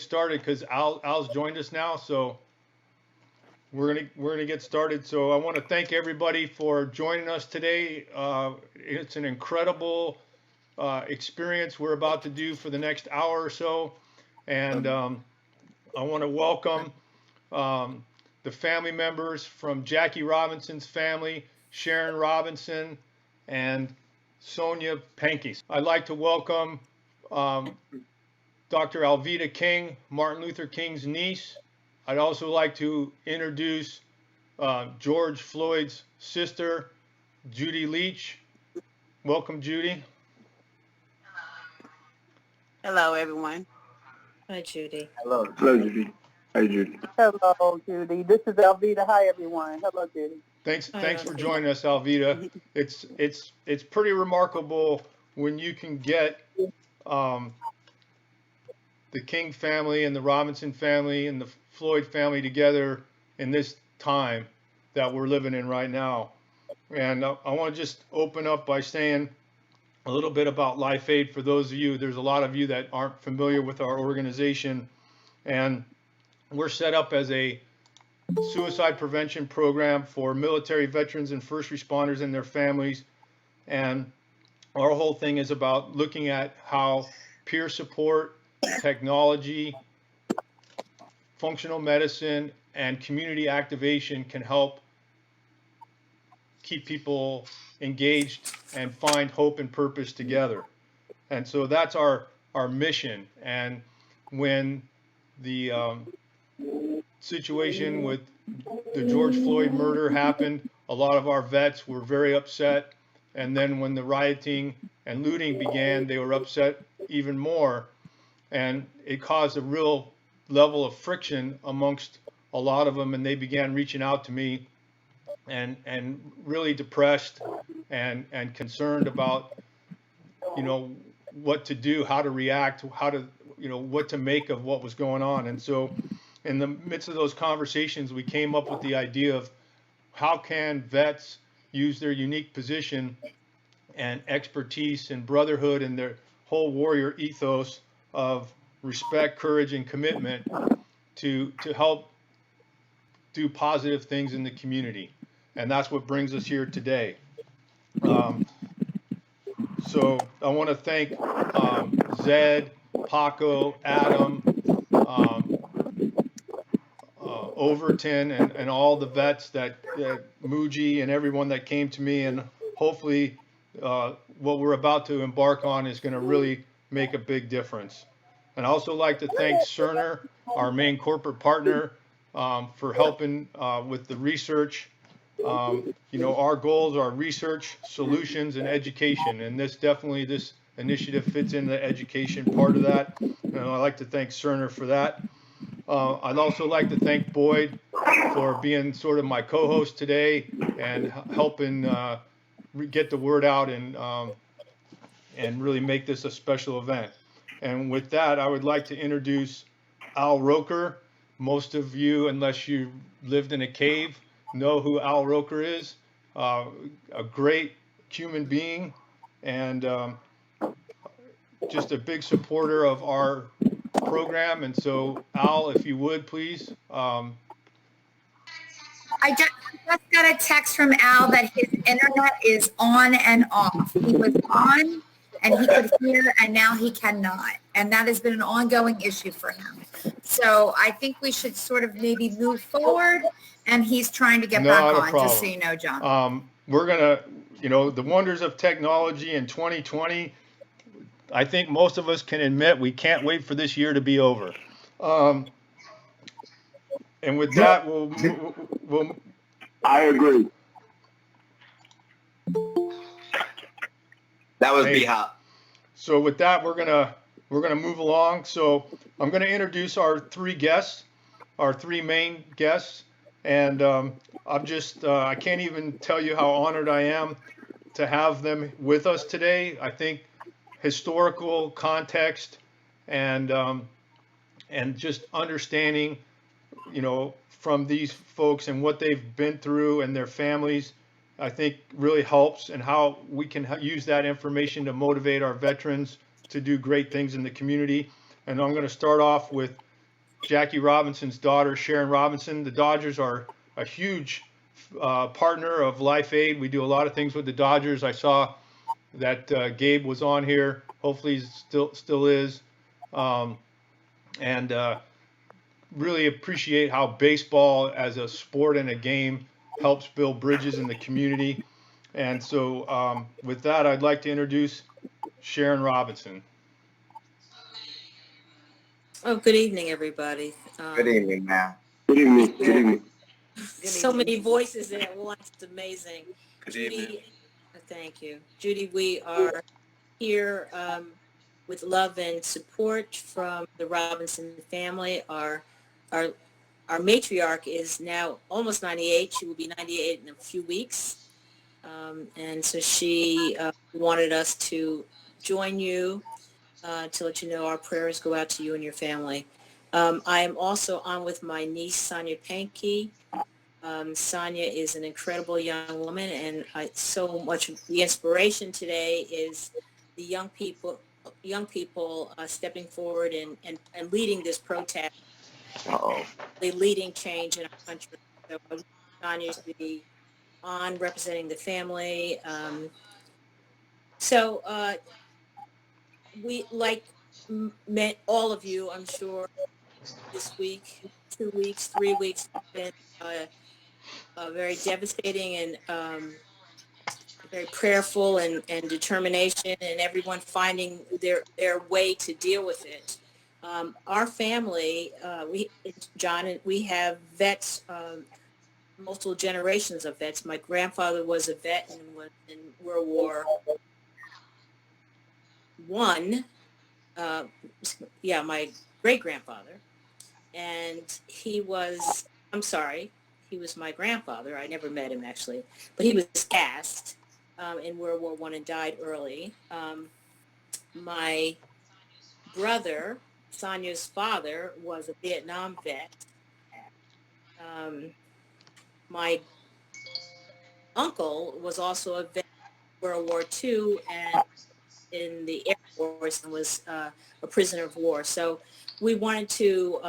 get started because Al's joined us now, so we're gonna get started. So I want to thank everybody for joining us today. It's an incredible experience we're about to do for the next hour or so, and I want to welcome the family members from Jackie Robinson's family, Sharon Robinson, and Sonia Pankis. I'd like to welcome Dr. Alveda King, Martin Luther King's niece. I'd also like to introduce George Floyd's sister, Judy Leach. Welcome, Judy. Hello, everyone. Hi, Judy. Hello, Judy. Hi, Judy. Hello, Judy. This is Alveda. Hi, everyone. Hello, Judy. Thanks Hi, for Alveda. joining us, Alveda. It's pretty remarkable when you can get the King family and the Robinson family and the Floyd family together in this time that we're living in right now. And I want to just open up by saying a little bit about Life Aid for those of you. There's a lot of you that aren't familiar with our organization, and we're set up as a suicide prevention program for military veterans and first responders and their families. And our whole thing is about looking at how peer support, technology, functional medicine, and community activation can help keep people engaged and find hope and purpose together. And so that's our mission. And when the situation with the George Floyd murder happened, a lot of our vets were very upset. And then when the rioting and looting began, they were upset even more. And it caused a real level of friction amongst a lot of them. And they began reaching out to me and really depressed and concerned about, what to do, how to react, how to, what to make of what was going on. And so in the midst of those conversations, we came up with the idea of how can vets use their unique position and expertise and brotherhood and their whole warrior ethos of respect, courage, and commitment to help do positive things in the community. And that's what brings us here today. So I want to thank Zed, Paco, Adam, Overton, and all the vets that Muji and everyone that came to me. And hopefully what we're about to embark on is going to really make a big difference. And I also like to thank Cerner, our main corporate partner, for helping with the research. Our goals are research, solutions, and education. And this initiative fits in the education part of that. And I'd like to thank Cerner for that. I'd also like to thank Boyd for being sort of my co-host today and helping get the word out and really make this a special event. And with that, I would like to introduce Al Roker. Most of you, unless you lived in a cave, know who Al Roker is. A great human being and just a big supporter of our program. And so, Al, if you would, please. I just got a text from Al that his internet is on and off. He was on and he could hear, and now he cannot. And that has been an ongoing issue for him. So I think we should sort of maybe move forward, and he's trying to get back on, just so you know, John. We're going to, the wonders of technology in 2020, I think most of us can admit we can't wait for this year to be over. And with that, we'll I agree. That was B-Hop. So with that, we're gonna move along. So I'm gonna introduce our three main guests, and I can't even tell you how honored I am to have them with us today. I think historical context and just understanding, from these folks and what they've been through and their families, I think really helps, and how we can use that information to motivate our veterans to do great things in the community. And I'm going to start off with Jackie Robinson's daughter, Sharon Robinson. The Dodgers are a huge partner of Life Aid. We do a lot of things with the Dodgers. I saw that Gabe was on here. Hopefully, he still is. Um, and really appreciate how baseball as a sport and a game helps build bridges in the community. And so, with that, I'd like to introduce Sharon Robinson. Oh, good evening, everybody. Good evening, ma'am. Good evening. Good evening. So many voices at once. It's amazing. Good Judy, evening. thank you. Judy, we are here with love and support from the Robinson family. Our matriarch is now almost 98. She will be 98 in a few weeks. And so she wanted us to join you to let you know our prayers go out to you and your family. I am also on with my niece, Sonia Pankey. Sonia is an incredible young woman, and so much of the inspiration today is the young people stepping forward and leading this protest, leading change in our country. So I want Sonia to be on representing the family. We, like met all of you, I'm sure, this week, 2 weeks, 3 weeks, have been very devastating and very prayerful and determination, and everyone finding their way to deal with it. Our family, we have vets, multiple generations of vets. My grandfather was a vet and was in World War I. My great-grandfather. And he was my grandfather. I never met him, actually. But he was cast in World War I and died early. My brother, Sonia's father, was a Vietnam vet. My uncle was also a vet in World War II and in the Air Force and was a prisoner of war. So we wanted to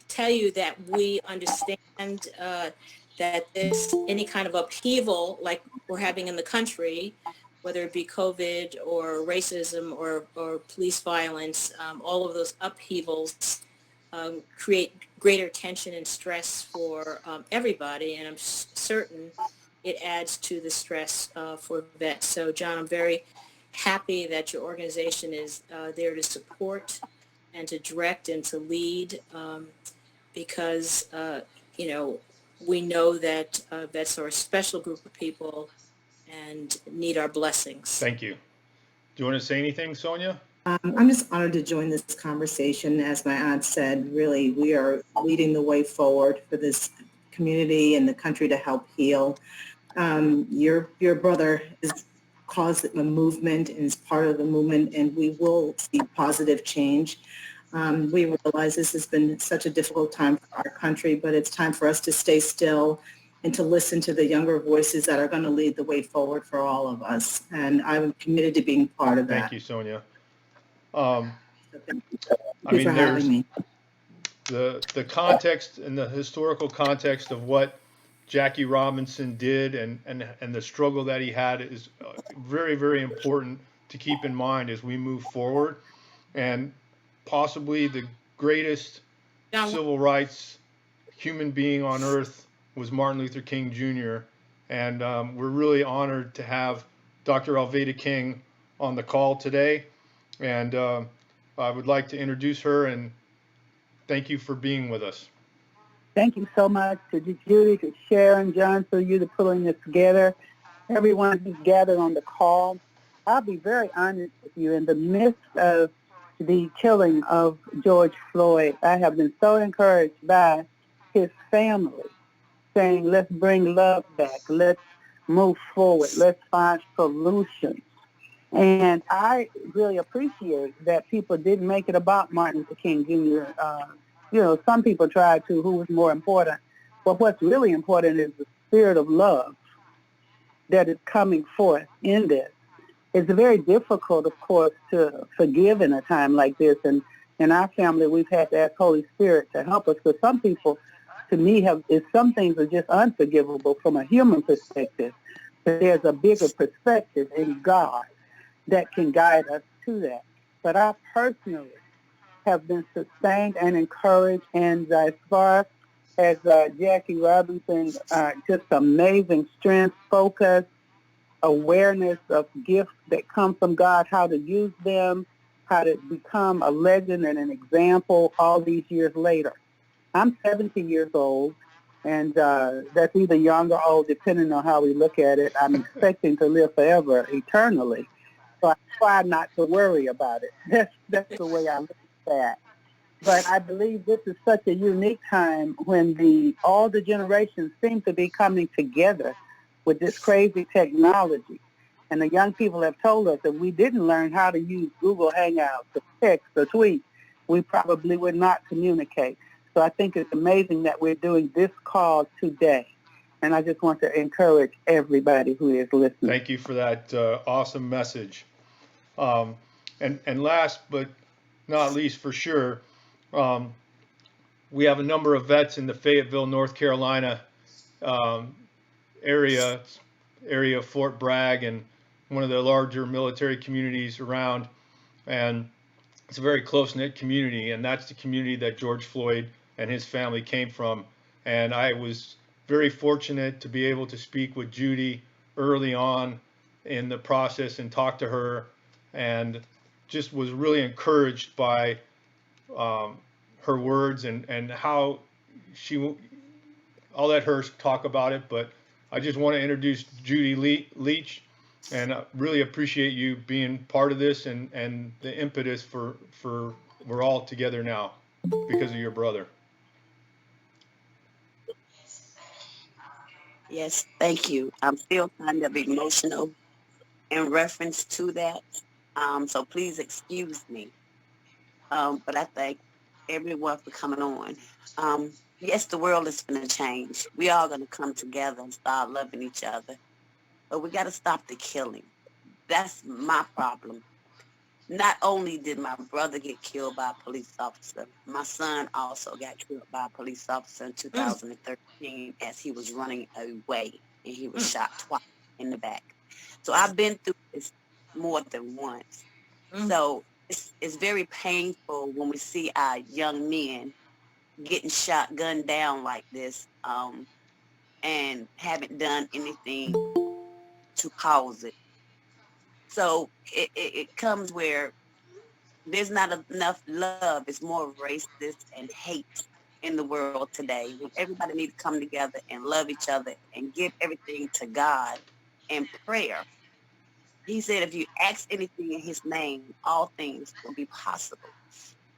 tell you that we understand that any kind of upheaval like we're having in the country, whether it be COVID or racism or police violence, all of those upheavals create greater tension and stress for everybody, and I'm certain it adds to the stress for vets. So, John, I'm very happy that your organization is there to support and to direct and to lead because, we know that vets are a special group of people and need our blessings. Thank you. Do you want to say anything, Sonia? I'm just honored to join this conversation. As my aunt said, really, we are leading the way forward for this community and the country to help heal. Your brother has caused a movement and is part of the movement, and we will see positive change. We realize this has been such a difficult time for our country, but it's time for us to stay still and to listen to the younger voices that are going to lead the way forward for all of us. And I'm committed to being part of that. Thank you, Sonia. Thank you for having me. The context and the historical context of what Jackie Robinson did and the struggle that he had is very, very important to keep in mind as we move forward. And possibly the greatest civil rights human being on earth was Martin Luther King Jr. And we're really honored to have Dr. Alveda King on the call today. And I would like to introduce her and thank you for being with us. Thank you so much to Judy, to Sharon, John, for you to pulling this together. Everyone who's gathered on the call. I'll be very honest with you. In the midst of the killing of George Floyd, I have been so encouraged by his family saying, let's bring love back. Let's move forward. Let's find solutions. And I really appreciate that people didn't make it about Martin Luther King Jr. Some people tried to, who was more important. But what's really important is the spirit of love that is coming forth in this. It's very difficult, of course, to forgive in a time like this. And in our family, we've had to ask Holy Spirit to help us, because some people, to me, some things are just unforgivable from a human perspective. But there's a bigger perspective in God that can guide us to that. But I personally have been sustained and encouraged, and as far as Jackie Robinson, just amazing strength, focus, awareness of gifts that come from God, how to use them, how to become a legend and an example all these years later. I'm 70 years old, and that's either young or old, depending on how we look at it. I'm expecting to live forever, eternally. So I try not to worry about it. That's the way I look at that. But I believe this is such a unique time when all the generations seem to be coming together with this crazy technology. And the young people have told us that we didn't learn how to use Google Hangouts or text or tweet, we probably would not communicate. So I think it's amazing that we're doing this call today. And I just want to encourage everybody who is listening. Thank you for that awesome message. And last but not least, for sure, we have a number of vets in the Fayetteville, North Carolina um, area of Fort Bragg, and one of the larger military communities around. And it's a very close-knit community, and that's the community that George Floyd and his family came from. And I was very fortunate to be able to speak with Judy early on in the process and talk to her, and just was really encouraged by her words and how I'll let her talk about it, but I just want to introduce Judy Leach, and I really appreciate you being part of this and the impetus for we're all together now because of your brother. Yes, thank you. I'm still kind of emotional in reference to that. So please excuse me. But I thank everyone for coming on. Yes, the world is going to change. We all going to come together and start loving each other. But we got to stop the killing. That's my problem. Not only did my brother get killed by a police officer, my son also got killed by a police officer in 2013 as he was running away, and he was shot twice in the back. So I've been through this more than once. So it's very painful when we see our young men getting shot, gunned down like this, and haven't done anything to cause it. So it comes where there's not enough love. It's more racist and hate in the world today. Everybody needs to come together and love each other and give everything to God in prayer. He said, if you ask anything in his name, all things will be possible.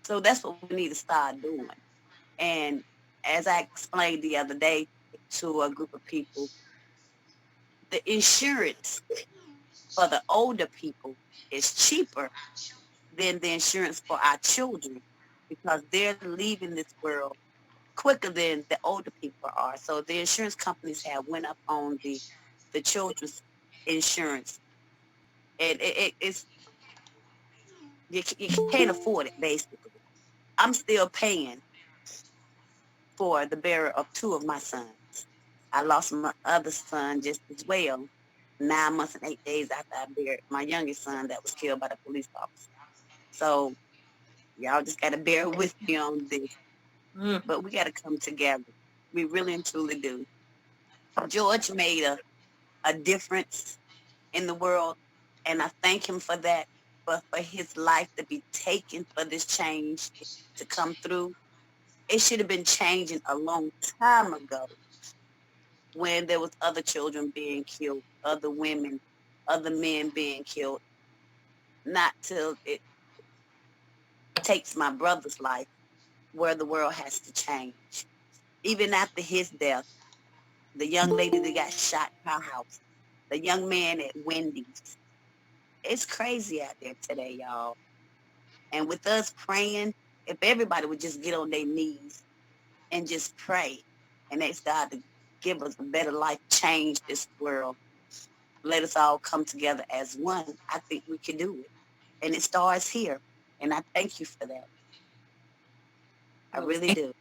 So that's what we need to start doing. And as I explained the other day to a group of people, the insurance for the older people is cheaper than the insurance for our children, because they're leaving this world quicker than the older people are. So the insurance companies have went up on the children's insurance, and it's you can't afford it, basically. I'm still paying for the burial of two of my sons. I lost my other son just as well, 9 months and 8 days after I buried my youngest son that was killed by the police officer. So y'all just got to bear with me on this. But we got to come together. We really and truly do. George made a difference in the world, and I thank him for that, but for his life to be taken for this change to come through. It should have been changing a long time ago, when there was other children being killed, other women, other men being killed. Not till it takes my brother's life where the world has to change. Even after his death, the young lady that got shot in her house, the young man at Wendy's. It's crazy out there today, y'all. And with us praying, if everybody would just get on their knees and just pray and ask God to give us a better life, change this world, let us all come together as one, I think we can do it. And it starts here. And I thank you for that. I really do.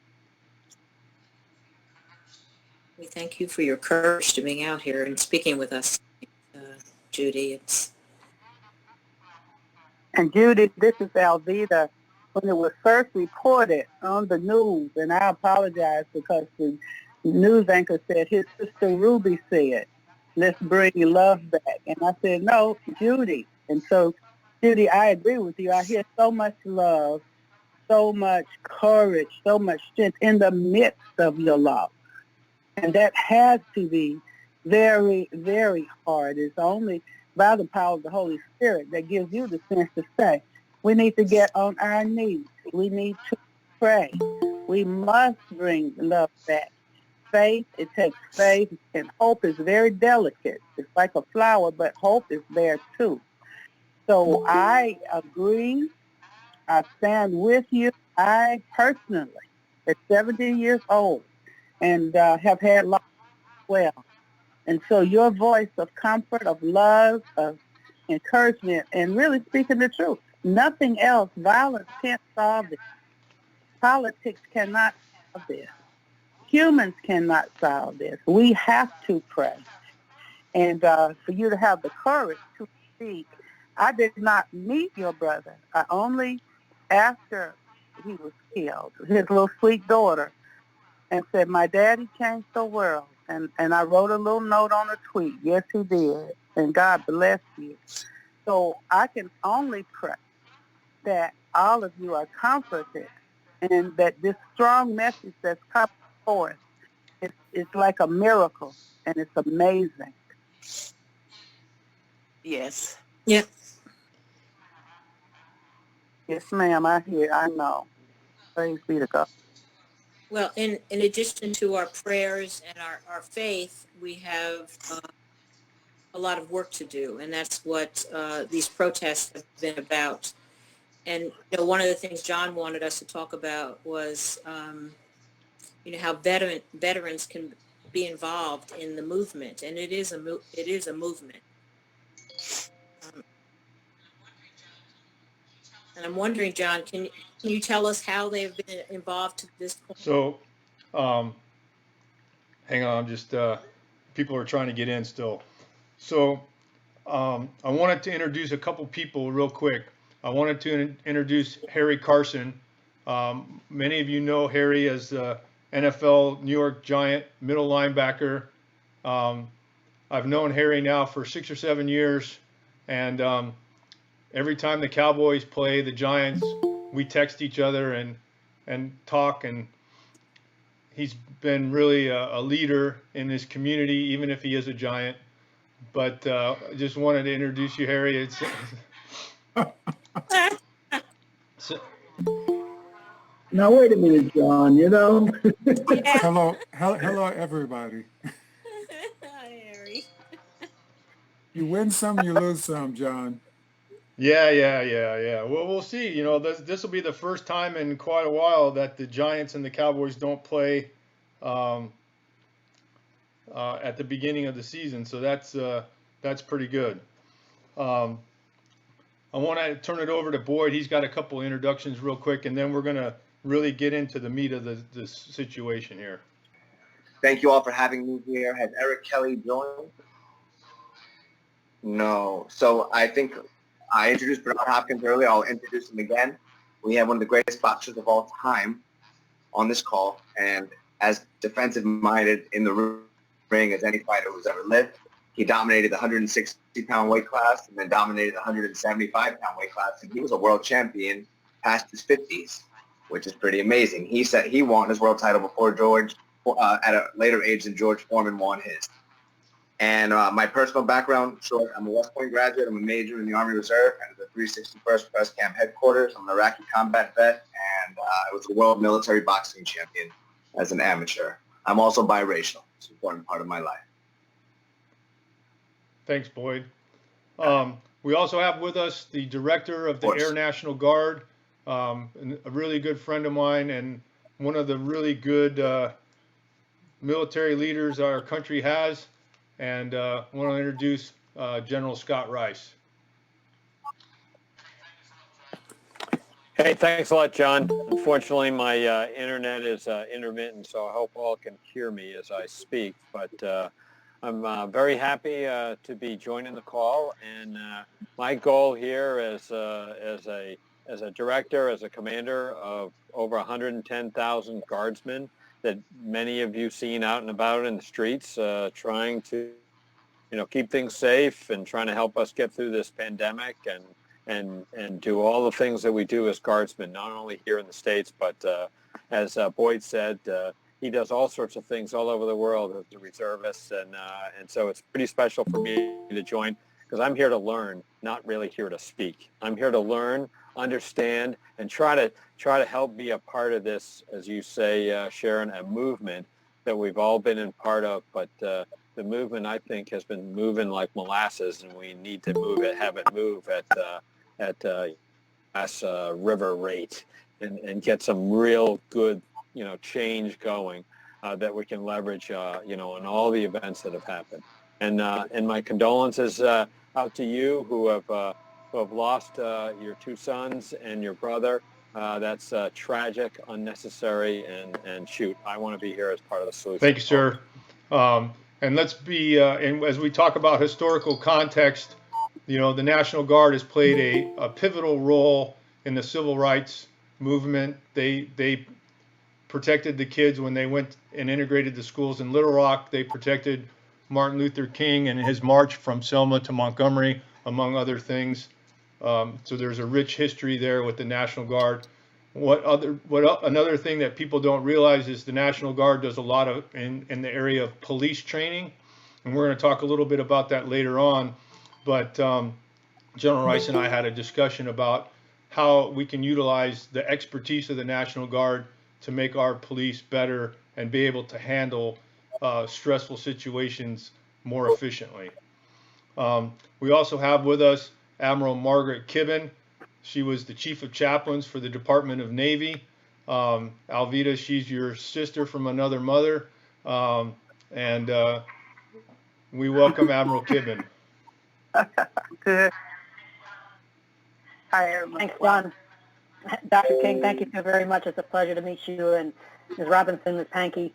We thank you for your courage to being out here and speaking with us, Judy. And Judy, this is Alvita. When it was first reported on the news, and I apologize because the news anchor said his sister Ruby said, let's bring love back. And I said, no, Judy. And so, Judy, I agree with you. I hear so much love, so much courage, so much strength in the midst of your loss. And that has to be very, very hard. It's only by the power of the Holy Spirit that gives you the sense to say, we need to get on our knees. We need to pray. We must bring love back. Faith, it takes faith, and hope is very delicate. It's like a flower, but hope is there too. So I agree. I stand with you. I personally, at 70 years old, and have had loss as well. And so your voice of comfort, of love, of encouragement, and really speaking the truth. Nothing else. Violence can't solve this. Politics cannot solve this. Humans cannot solve this. We have to pray. And for you to have the courage to speak. I did not meet your brother. I only, after he was killed, his little sweet daughter, and said, my daddy changed the world. And I wrote a little note on a tweet. Yes, he did. And God bless you. So I can only pray that all of you are comforted and that this strong message that's coming forth, it's like a miracle and it's amazing. Yes. Yeah. Yes, ma'am, I hear, I know. Praise be to God. Well, in addition to our prayers and our faith, we have a lot of work to do, and that's what these protests have been about. And one of the things John wanted us to talk about was, how veterans can be involved in the movement, and it is a movement. And I'm wondering, John, can you tell us how they've been involved to this point? So, hang on, just people are trying to get in still. So, I wanted to introduce a couple people real quick. I wanted to introduce Harry Carson. Many of you know Harry as NFL New York Giant middle linebacker. I've known Harry now for 6 or 7 years, and every time the Cowboys play the Giants, we text each other and talk, and he's been really a leader in his community, even if he is a Giant. But I just wanted to introduce you, Harry. It's Now, wait a minute, John, Hello, everybody. Hi, Harry. You win some, you lose some, John. yeah. Well, we'll see. This will be the first time in quite a while that the Giants and the Cowboys don't play at the beginning of the season, so that's pretty good. I want to turn it over to Boyd. He's got a couple introductions real quick, and then we're going to really get into the meat of this situation here. Thank you all for having me here. Has Eric Kelly joined? No. So I think I introduced Bernard Hopkins earlier. I'll introduce him again. We have one of the greatest boxers of all time on this call, and as defensive-minded in the ring as any fighter who's ever lived. He dominated the 160-pound weight class and then dominated the 175-pound weight class, and he was a world champion past his 50s, which is pretty amazing. He said he won his world title before George, at a later age than George Foreman won his. And my personal background, sure, I'm a West Point graduate. I'm a major in the Army Reserve and the 361st Press Camp headquarters. I'm an Iraqi combat vet, and I was a world military boxing champion as an amateur. I'm also biracial. It's an important part of my life. Thanks, Boyd. We also have with us the director of the Air National Guard, a really good friend of mine and one of the really good military leaders our country has. And I want to introduce General Scott Rice. Hey, thanks a lot, John. Unfortunately, my internet is intermittent, so I hope all can hear me as I speak. But I'm very happy to be joining the call, and my goal here as a director, as a commander of over 110,000 guardsmen that many of you seen out and about in the streets, trying to keep things safe and trying to help us get through this pandemic and do all the things that we do as guardsmen, not only here in the States, but as Boyd said, he does all sorts of things all over the world as a reservist. And so it's pretty special for me to join because I'm here to learn, not really here to speak. I'm here to learn, understand, and try to help be a part of this, as you say, Sharon, a movement that we've all been in part of, but the movement, I think, has been moving like molasses, and we need to have it move at river rate and get some real good, change going that we can leverage, in all the events that have happened. And my condolences out to you who have lost your two sons and your brother. That's tragic, unnecessary, and shoot, I want to be here as part of the solution. Thank you, sir. And let's be, and as we talk about historical context, the National Guard has played a pivotal role in the civil rights movement. They protected the kids when they went and integrated the schools in Little Rock. They protected Martin Luther King and his march from Selma to Montgomery, among other things. So there's a rich history there with the National Guard. Another thing that people don't realize is the National Guard does a lot of in the area of police training, and we're going to talk a little bit about that later on. But General Rice and I had a discussion about how we can utilize the expertise of the National Guard to make our police better and be able to handle stressful situations more efficiently. We also have with us Admiral Margaret Kibben. She was the Chief of Chaplains for the Department of Navy. Alvita, she's your sister from another mother. And we welcome Admiral Kibben. Good. Hi, everyone. Thanks, John. Dr. King, thank you so very much. It's a pleasure to meet you. And Ms. Robinson, Ms. Pankey,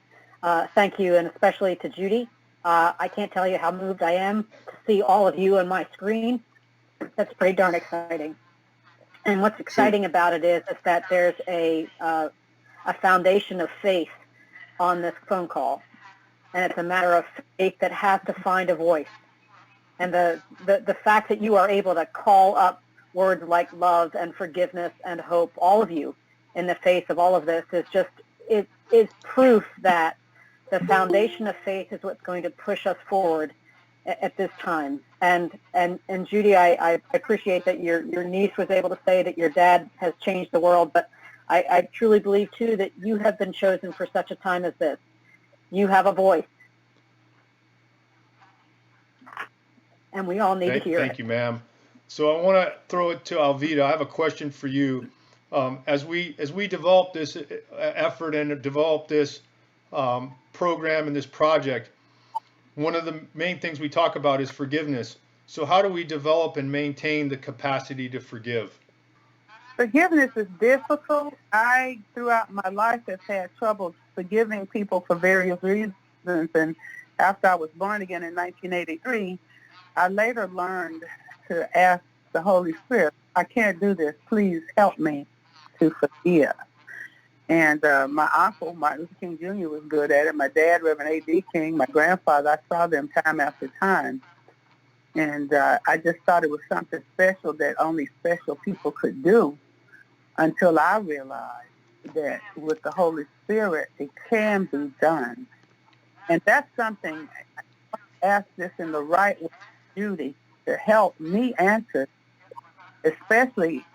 thank you, and especially to Judy. I can't tell you how moved I am to see all of you on my screen. That's pretty darn exciting. And what's exciting about it is that there's a foundation of faith on this phone call. And it's a matter of faith that has to find a voice. And the fact that you are able to call up words like love and forgiveness and hope, all of you, in the face of all of this is proof that the foundation of faith is what's going to push us forward at this time. And Judy, I appreciate that your niece was able to say that your dad has changed the world, but I truly believe too that you have been chosen for such a time as this. You have a voice. And we all need to hear it. Thank you, ma'am. So I want to throw it to Alvita. I have a question for you. As we develop this effort and develop this program and this project, one of the main things we talk about is forgiveness. So how do we develop and maintain the capacity to forgive? Forgiveness is difficult. I, throughout my life, have had trouble forgiving people for various reasons. And after I was born again in 1983, I later learned to ask the Holy Spirit, I can't do this. Please help me to forgive. And my uncle, Martin Luther King Jr., was good at it. My dad, Reverend A.D. King, my grandfather, I saw them time after time. And I just thought it was something special that only special people could do until I realized that with the Holy Spirit, it can be done. And that's something, I ask this in the right way, Judy, to help me answer, especially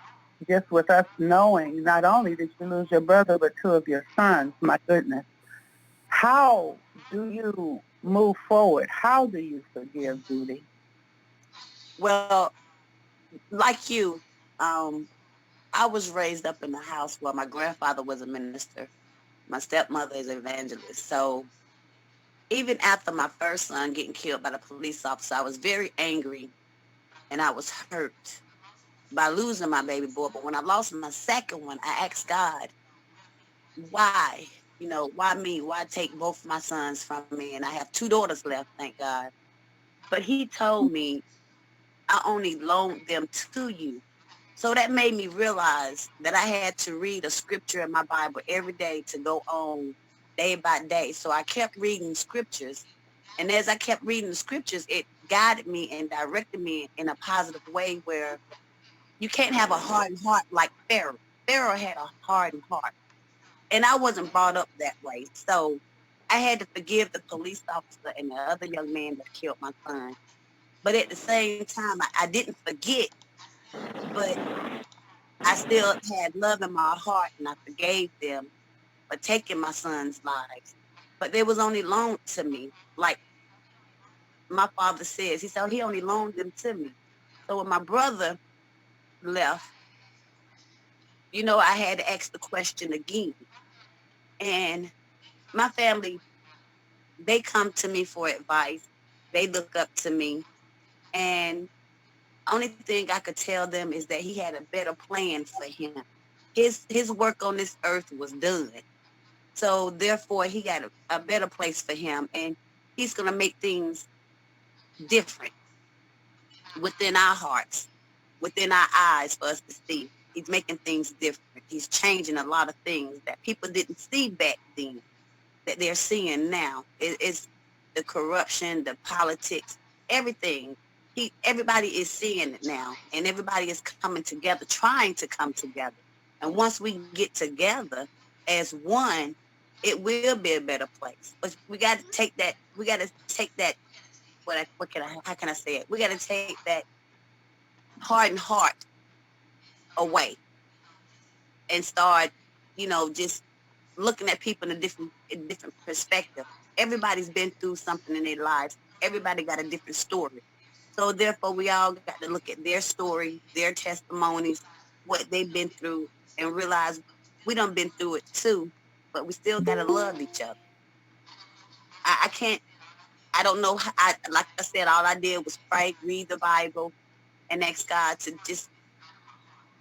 just with us knowing not only did you lose your brother, but two of your sons. My goodness. How do you move forward? How do you forgive, Judy? Well, like you, I was raised up in a house where my grandfather was a minister. My stepmother is an evangelist. So even after my first son getting killed by the police officer, I was very angry and I was hurt. by losing my baby boy. But when I lost my second one, I asked God, why? You know, why me? Why take both my sons from me? And I have two daughters left, thank God. But he told me, I only loaned them to you. So that made me realize that I had to read a scripture in my Bible every day to go on day by day. So I kept reading scriptures. And as I kept reading the scriptures, it guided me and directed me in a positive way where you can't have a hardened heart like Pharaoh. Pharaoh had a hardened heart. And I wasn't brought up that way. So I had to forgive the police officer and the other young man that killed my son. But at the same time, I didn't forget, but I still had love in my heart and I forgave them for taking my son's lives. But they was only loaned to me. Like my father says, he said, oh, he only loaned them to me. So when my brother left, you know, I had to ask the question again. And my family, they come to me for advice. They look up to me. And only thing I could tell them is that he had a better plan for him. His work on this earth was done. So therefore he got a better place for him. And he's going to make things different within our hearts, within our eyes for us to see. He's making things different. He's changing a lot of things that people didn't see back then that they're seeing now. It's the corruption, the politics, everything. Everybody is seeing it now, and everybody is coming together, trying to come together. And once we get together as one, it will be a better place. But we got to take that. We got to take that. How can I say it? We got to take that hardened heart away and start, you know, just looking at people in a different perspective. Everybody's been through something in their lives. Everybody got a different story. So therefore, we all got to look at their story, their testimonies, what they've been through, and realize we done been through it too, but we still got to love each other. I can't, I don't know. Like I said, all I did was pray, read the Bible, and ask God to just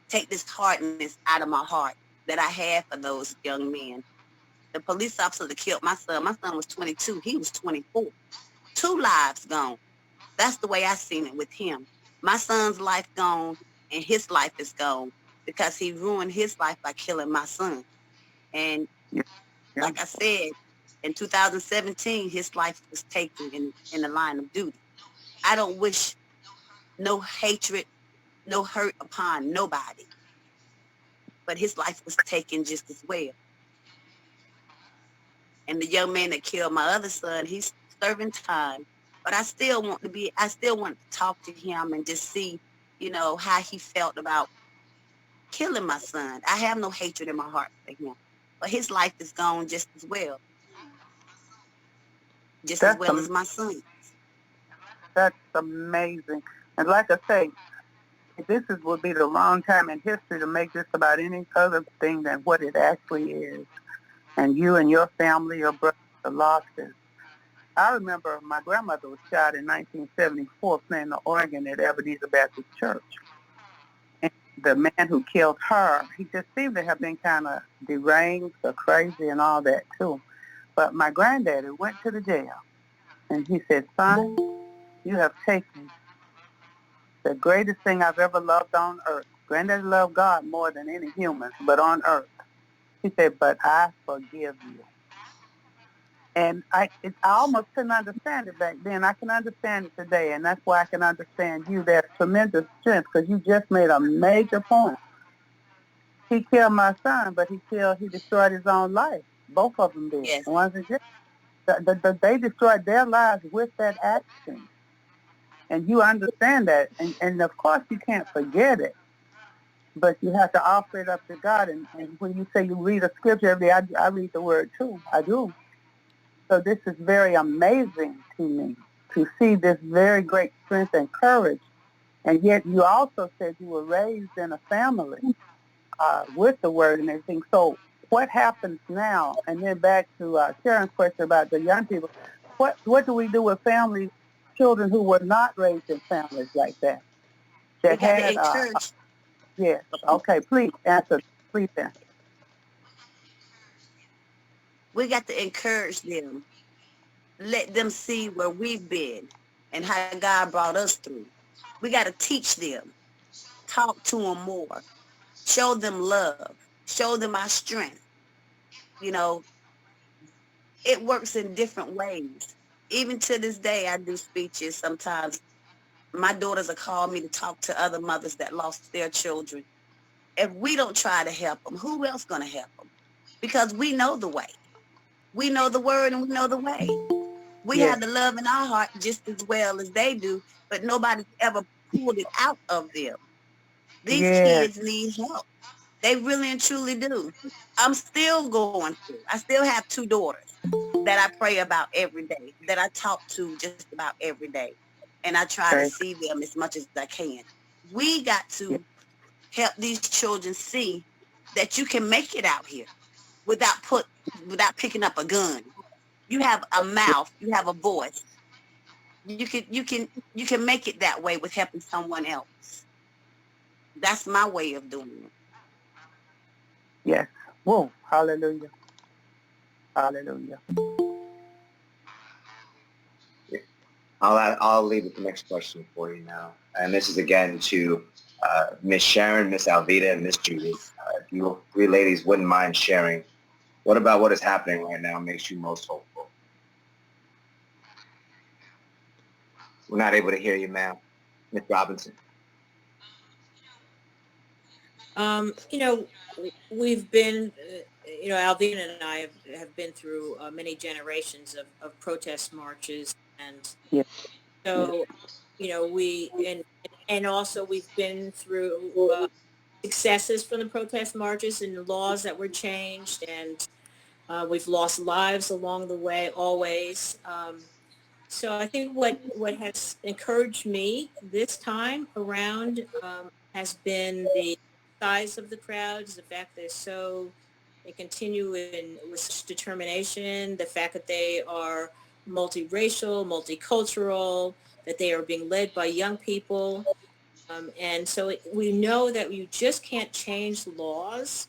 take this hardness out of my heart that I had for those young men. The police officer that killed my son was 22. He was 24. 2 lives gone. That's the way I seen it with him. My son's life gone and his life is gone because he ruined his life by killing my son. And like I said, in 2017, his life was taken in the line of duty. I don't wish no hatred, no hurt upon nobody, but his life was taken just as well. And the young man that killed my other son, he's serving time. But I still want to talk to him and just see, you know, how he felt about killing my son. I have no hatred in my heart for him. But his life is gone just as well. Just as well as my son. That's amazing. And like I say, would be the wrong time in history to make this about any other thing than what it actually is. And you and your family, your brother, lost it. I remember my grandmother was shot in 1974 playing the organ at Ebenezer Baptist Church. And the man who killed her, he just seemed to have been kind of deranged or crazy and all that too. But my granddaddy went to the jail and he said, son, you have taken the greatest thing I've ever loved on earth. Granddaddy loved God more than any human, but on earth. He said, but I forgive you. And I almost couldn't understand it back then. I can understand it today, and that's why I can understand you. There's tremendous strength because you just made a major point. He killed my son, but he destroyed his own life. Both of them did. Yes. They destroyed their lives with that action. And you understand that. And of course you can't forget it. But you have to offer it up to God. And when you say you read a scripture every day, I read the word too. I do. So this is very amazing to me to see this very great strength and courage. And yet you also said you were raised in a family with the word and everything. So what happens now? And then back to Sharon's question about the young people. What do we do with children who were not raised in families like that? We got to encourage. Yes. Okay, please answer. Please answer. We got to encourage them. Let them see where we've been and how God brought us through. We got to teach them, talk to them more, show them love, show them our strength. You know, it works in different ways. Even to this day, I do speeches sometimes. My daughters will call me to talk to other mothers that lost their children. If we don't try to help them, who else going to help them? Because we know the way. We know the word and we know the way. We Yes. have the love in our heart just as well as they do, but nobody's ever pulled it out of them. These Yes. kids need help. They really and truly do. I'm still going through. I still have two daughters that I pray about every day, that I talk to just about every day. And I try to Okay. see them as much as I can. We got Yes. to help these children see that you can make it out here without picking up a gun. You have a mouth, you have a voice. You can make it that way with helping someone else. That's my way of doing it. Yes. Whoa. Hallelujah. Hallelujah. I'll leave with the next question for you now. And this is again to Miss Sharon, Miss Alvita, and Miss Judy. If you three ladies wouldn't mind sharing, what about what is happening right now makes you most hopeful? We're not able to hear you, ma'am. Ms. Robinson. You know, we've been, Alvina and I have been through many generations of protest marches. And Yes. Yes. so, and also we've been through successes from the protest marches and the laws that were changed. And we've lost lives along the way, always. So I think what has encouraged me this time around has been the size of the crowds, the fact they continue with such determination, the fact that they are multiracial, multicultural, that they are being led by young people. And so we know that you just can't change laws.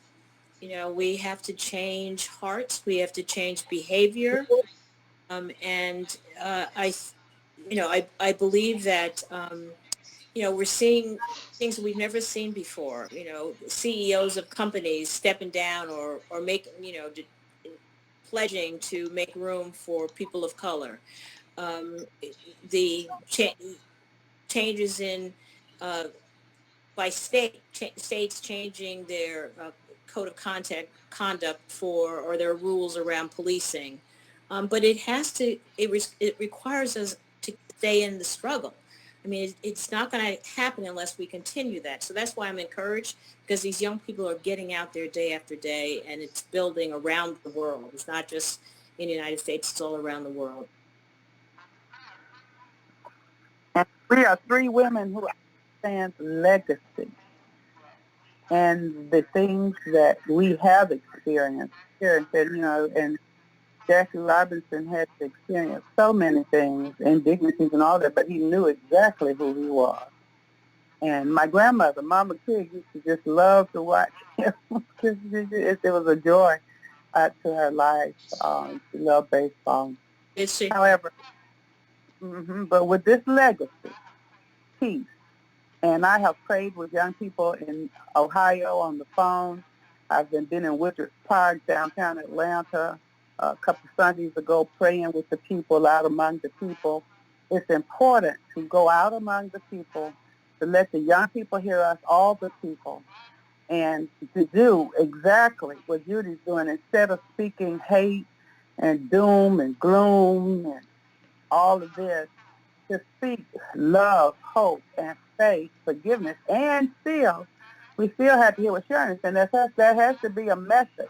We have to change hearts. We have to change behavior. And I believe that, we're seeing things that we've never seen before, CEOs of companies stepping down or making, pledging to make room for people of color. The changes in by states changing their code of conduct or their rules around policing. But it requires us to stay in the struggle. I mean, it's not going to happen unless we continue that. So that's why I'm encouraged, because these young people are getting out there day after day, and it's building around the world. It's not just in the United States, it's all around the world. And we are three women who understand legacy and the things that we have experienced. And Jackie Robinson had to experience so many things, indignities and all that, but he knew exactly who he was. And my grandmother, Mama Tig, used to just love to watch him because it was a joy to her life. She loved baseball. However, but with this legacy, peace, and I have prayed with young people in Ohio on the phone. I've been in Winters Park, downtown Atlanta, a couple of Sundays ago, praying with the people, out among the people. It's important to go out among the people, to let the young people hear us, all the people, and to do exactly what Judy's doing. Instead of speaking hate and doom and gloom and all of this, to speak love, hope, and faith, forgiveness, and we still have to hear what Sharon is saying. There has to be a message.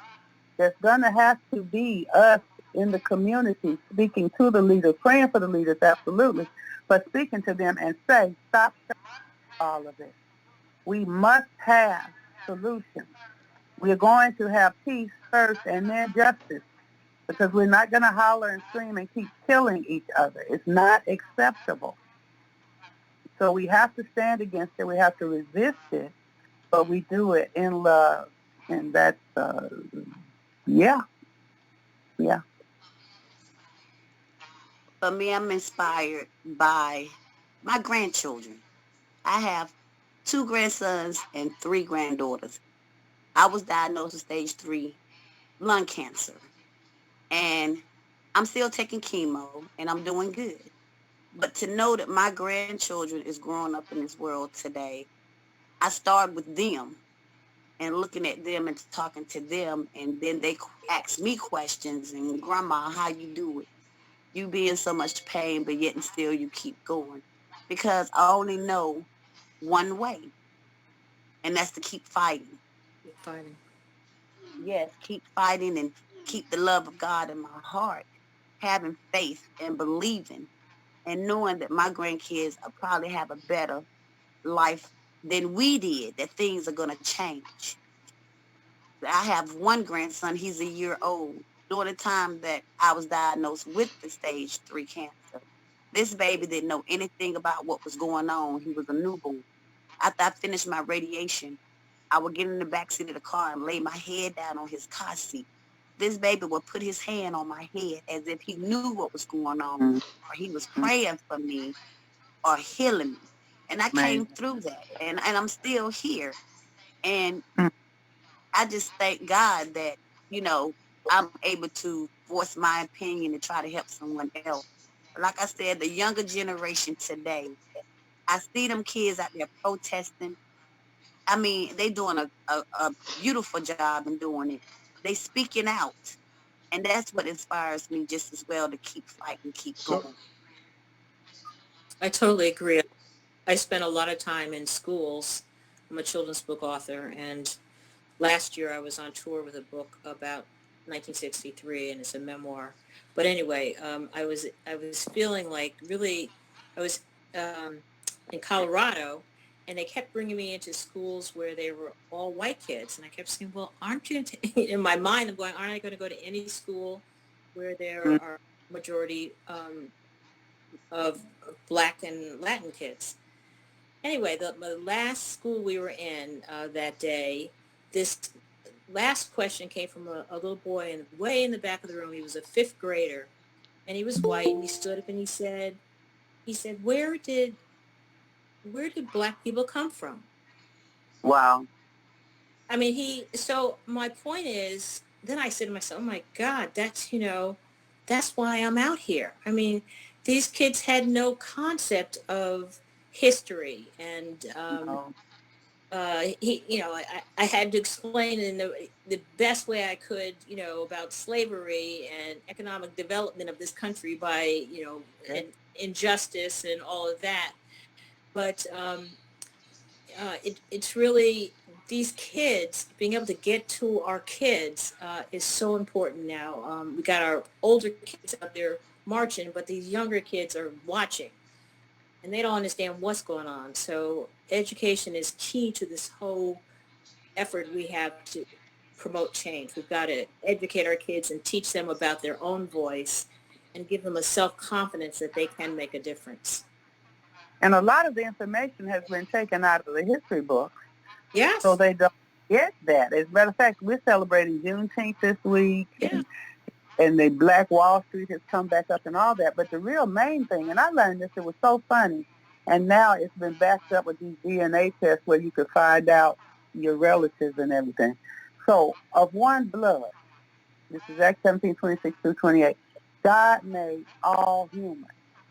There's going to have to be us in the community speaking to the leaders, praying for the leaders, absolutely, but speaking to them and say, stop all of this. We must have solutions. We're going to have peace first and then justice, because we're not going to holler and scream and keep killing each other. It's not acceptable. So we have to stand against it. We have to resist it. but we do it in love. And that's, yeah. For me, I'm inspired by my grandchildren. I have 2 grandsons and 3 granddaughters. I was diagnosed with stage 3 lung cancer, and I'm still taking chemo, and I'm doing good. But to know that my grandchildren is growing up in this world today, I started with them and looking at them and talking to them, and then they ask me questions, and grandma, how you do it? You be in so much pain, but yet and still you keep going. Because I only know one way, and that's to keep fighting. Keep fighting. Yes, keep fighting and keep the love of God in my heart, having faith and believing and knowing that my grandkids will probably have a better life than we did, that things are going to change. I have one grandson, he's a year old. During the time that I was diagnosed with the stage 3 cancer, this baby didn't know anything about what was going on. He was a newborn. After I finished my radiation, I would get in the backseat of the car and lay my head down on his car seat. This baby would put his hand on my head as if he knew what was going on, or he was praying for me or healing me. And I came Amazing. through that, and I'm still here. And I just thank God that, you know, I'm able to voice my opinion and try to help someone else. Like I said, the younger generation today, I see them kids out there protesting. I mean, they doing a beautiful job in doing it. They speaking out. And that's what inspires me just as well to keep fighting, keep So, going. I totally agree. I spent a lot of time in schools. I'm a children's book author, and last year I was on tour with a book about 1963, and it's a memoir. But anyway, I was feeling like really, I was in Colorado, and they kept bringing me into schools where they were all white kids, and I kept saying, well, aren't you, in my mind, I'm going, aren't I going to go to any school where there are majority of Black and Latin kids? Anyway, the last school we were in that day, this last question came from a little boy way in the back of the room. He was a 5th grader, and he was white, and he stood up and he said, where did Black people come from? Wow. I mean, so my point is, then I said to myself, oh my God, that's why I'm out here. I mean, these kids had no concept of history, and No. I had to explain in the best way I could, about slavery and economic development of this country by, and injustice and all of that. But it's really, these kids, being able to get to our kids is so important now. We got our older kids out there marching, but these younger kids are watching, and they don't understand what's going on. So education is key to this whole effort we have to promote change. We've got to educate our kids and teach them about their own voice and give them a self-confidence that they can make a difference. And a lot of the information has been taken out of the history books, Yes. so they don't get that. As a matter of fact, we're celebrating Juneteenth this week, Yeah. and the Black Wall Street has come back up and all that. But the real main thing, and I learned this, it was so funny, and now it's been backed up with these DNA tests where you could find out your relatives and everything. So of one blood, this is Acts 17:26 through 28, God made all humans.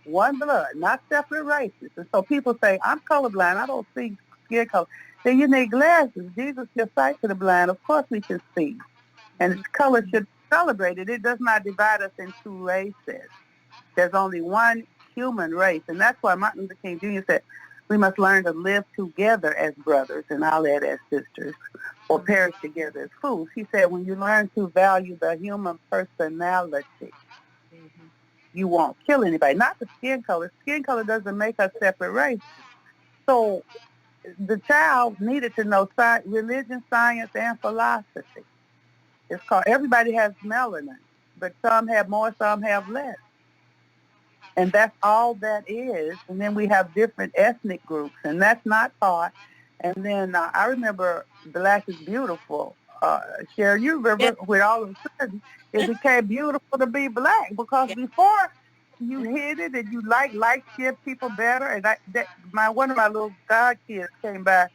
One blood, not separate races. And so people say, I'm colorblind, I don't see skin color. Then you need glasses. Jesus gives sight to the blind. Of course we can see. And its color should be celebrated. It does not divide us into races. There's only one human race. And that's why Martin Luther King Jr. said, we must learn to live together as brothers, and I'll add as sisters, or perish together as fools. He said, when you learn to value the human personality, you won't kill anybody. Not the skin color. Skin color doesn't make us separate races. So the child needed to know religion, science, and philosophy. It's called, everybody has melanin, but some have more, some have less. And that's all that is. And then we have different ethnic groups, and that's not taught. And then I remember Black is Beautiful. Sharon, you remember when all of a sudden it became beautiful to be Black, because before you hid it and you liked light-skinned people better. And one of my little godkids came by,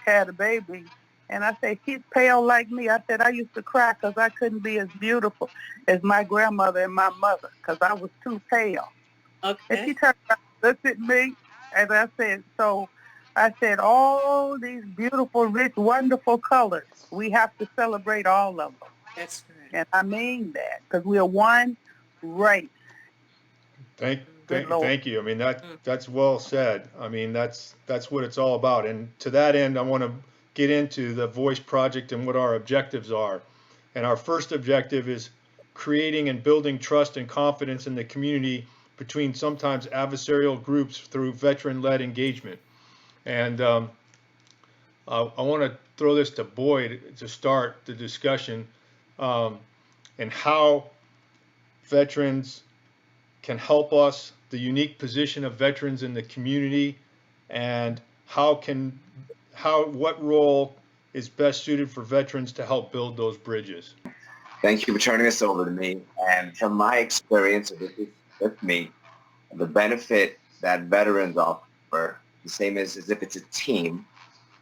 had a baby, and I said, she's pale like me. I said, I used to cry because I couldn't be as beautiful as my grandmother and my mother because I was too pale. Okay. And she turned around and looked at me, and I said, all these beautiful, rich, wonderful colors, we have to celebrate all of them. That's correct. And I mean that, because we are one race. Thank you. I mean, that's well said. I mean, that's what it's all about. And to that end, I want to get into the Voice Project and what our objectives are. And our first objective is creating and building trust and confidence in the community between sometimes adversarial groups through veteran-led engagement. And I want to throw this to Boyd to start the discussion, and how veterans can help us, the unique position of veterans in the community, and what role is best suited for veterans to help build those bridges. Thank you for turning this over to me. And from my experience with me, the benefit that veterans offer, the same as if it's a team.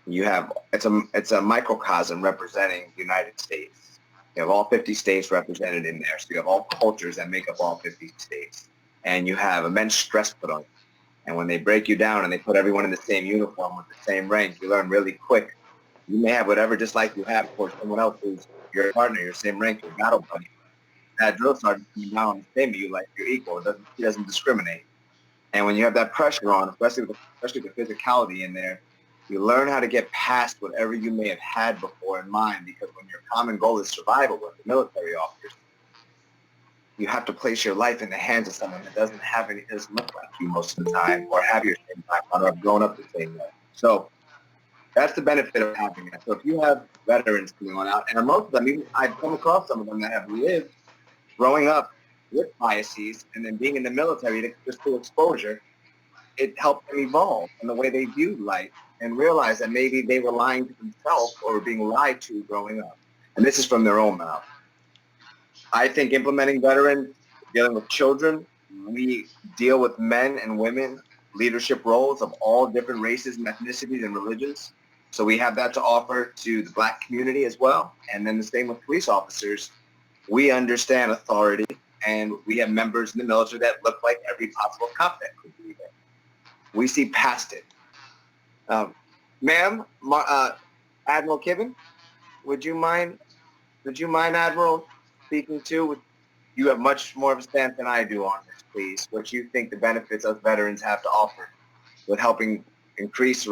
It's a microcosm representing the United States. You have all 50 states represented in there. So you have all cultures that make up all 50 states. And you have immense stress put on you. And when they break you down and they put everyone in the same uniform with the same rank, you learn really quick. You may have whatever dislike you have towards someone else who's your partner, your same rank, your battle buddy. That drill sergeant comes down on the same you like you're equal. He doesn't discriminate. And when you have that pressure on, especially the physicality in there, you learn how to get past whatever you may have had before in mind, because when your common goal is survival with the military officers, you have to place your life in the hands of someone that doesn't look like you most of the time, or have your same background, or have grown up the same way. So that's the benefit of having that. So if you have veterans coming on out, and most of them, even I've come across some of them that have lived growing up with biases, and then being in the military, just through exposure, it helped them evolve in the way they viewed life and realize that maybe they were lying to themselves or were being lied to growing up. And this is from their own mouth. I think implementing veterans, dealing with children, we deal with men and women, leadership roles of all different races and ethnicities and religions. So we have that to offer to the Black community as well. And then the same with police officers. We understand authority, and we have members in the military that look like every possible cop that could be there. We see past it. Ma'am, Admiral Kibben, would you mind, Admiral, speaking to? You have much more of a stance than I do on this, please. What you think the benefits us veterans have to offer with helping improve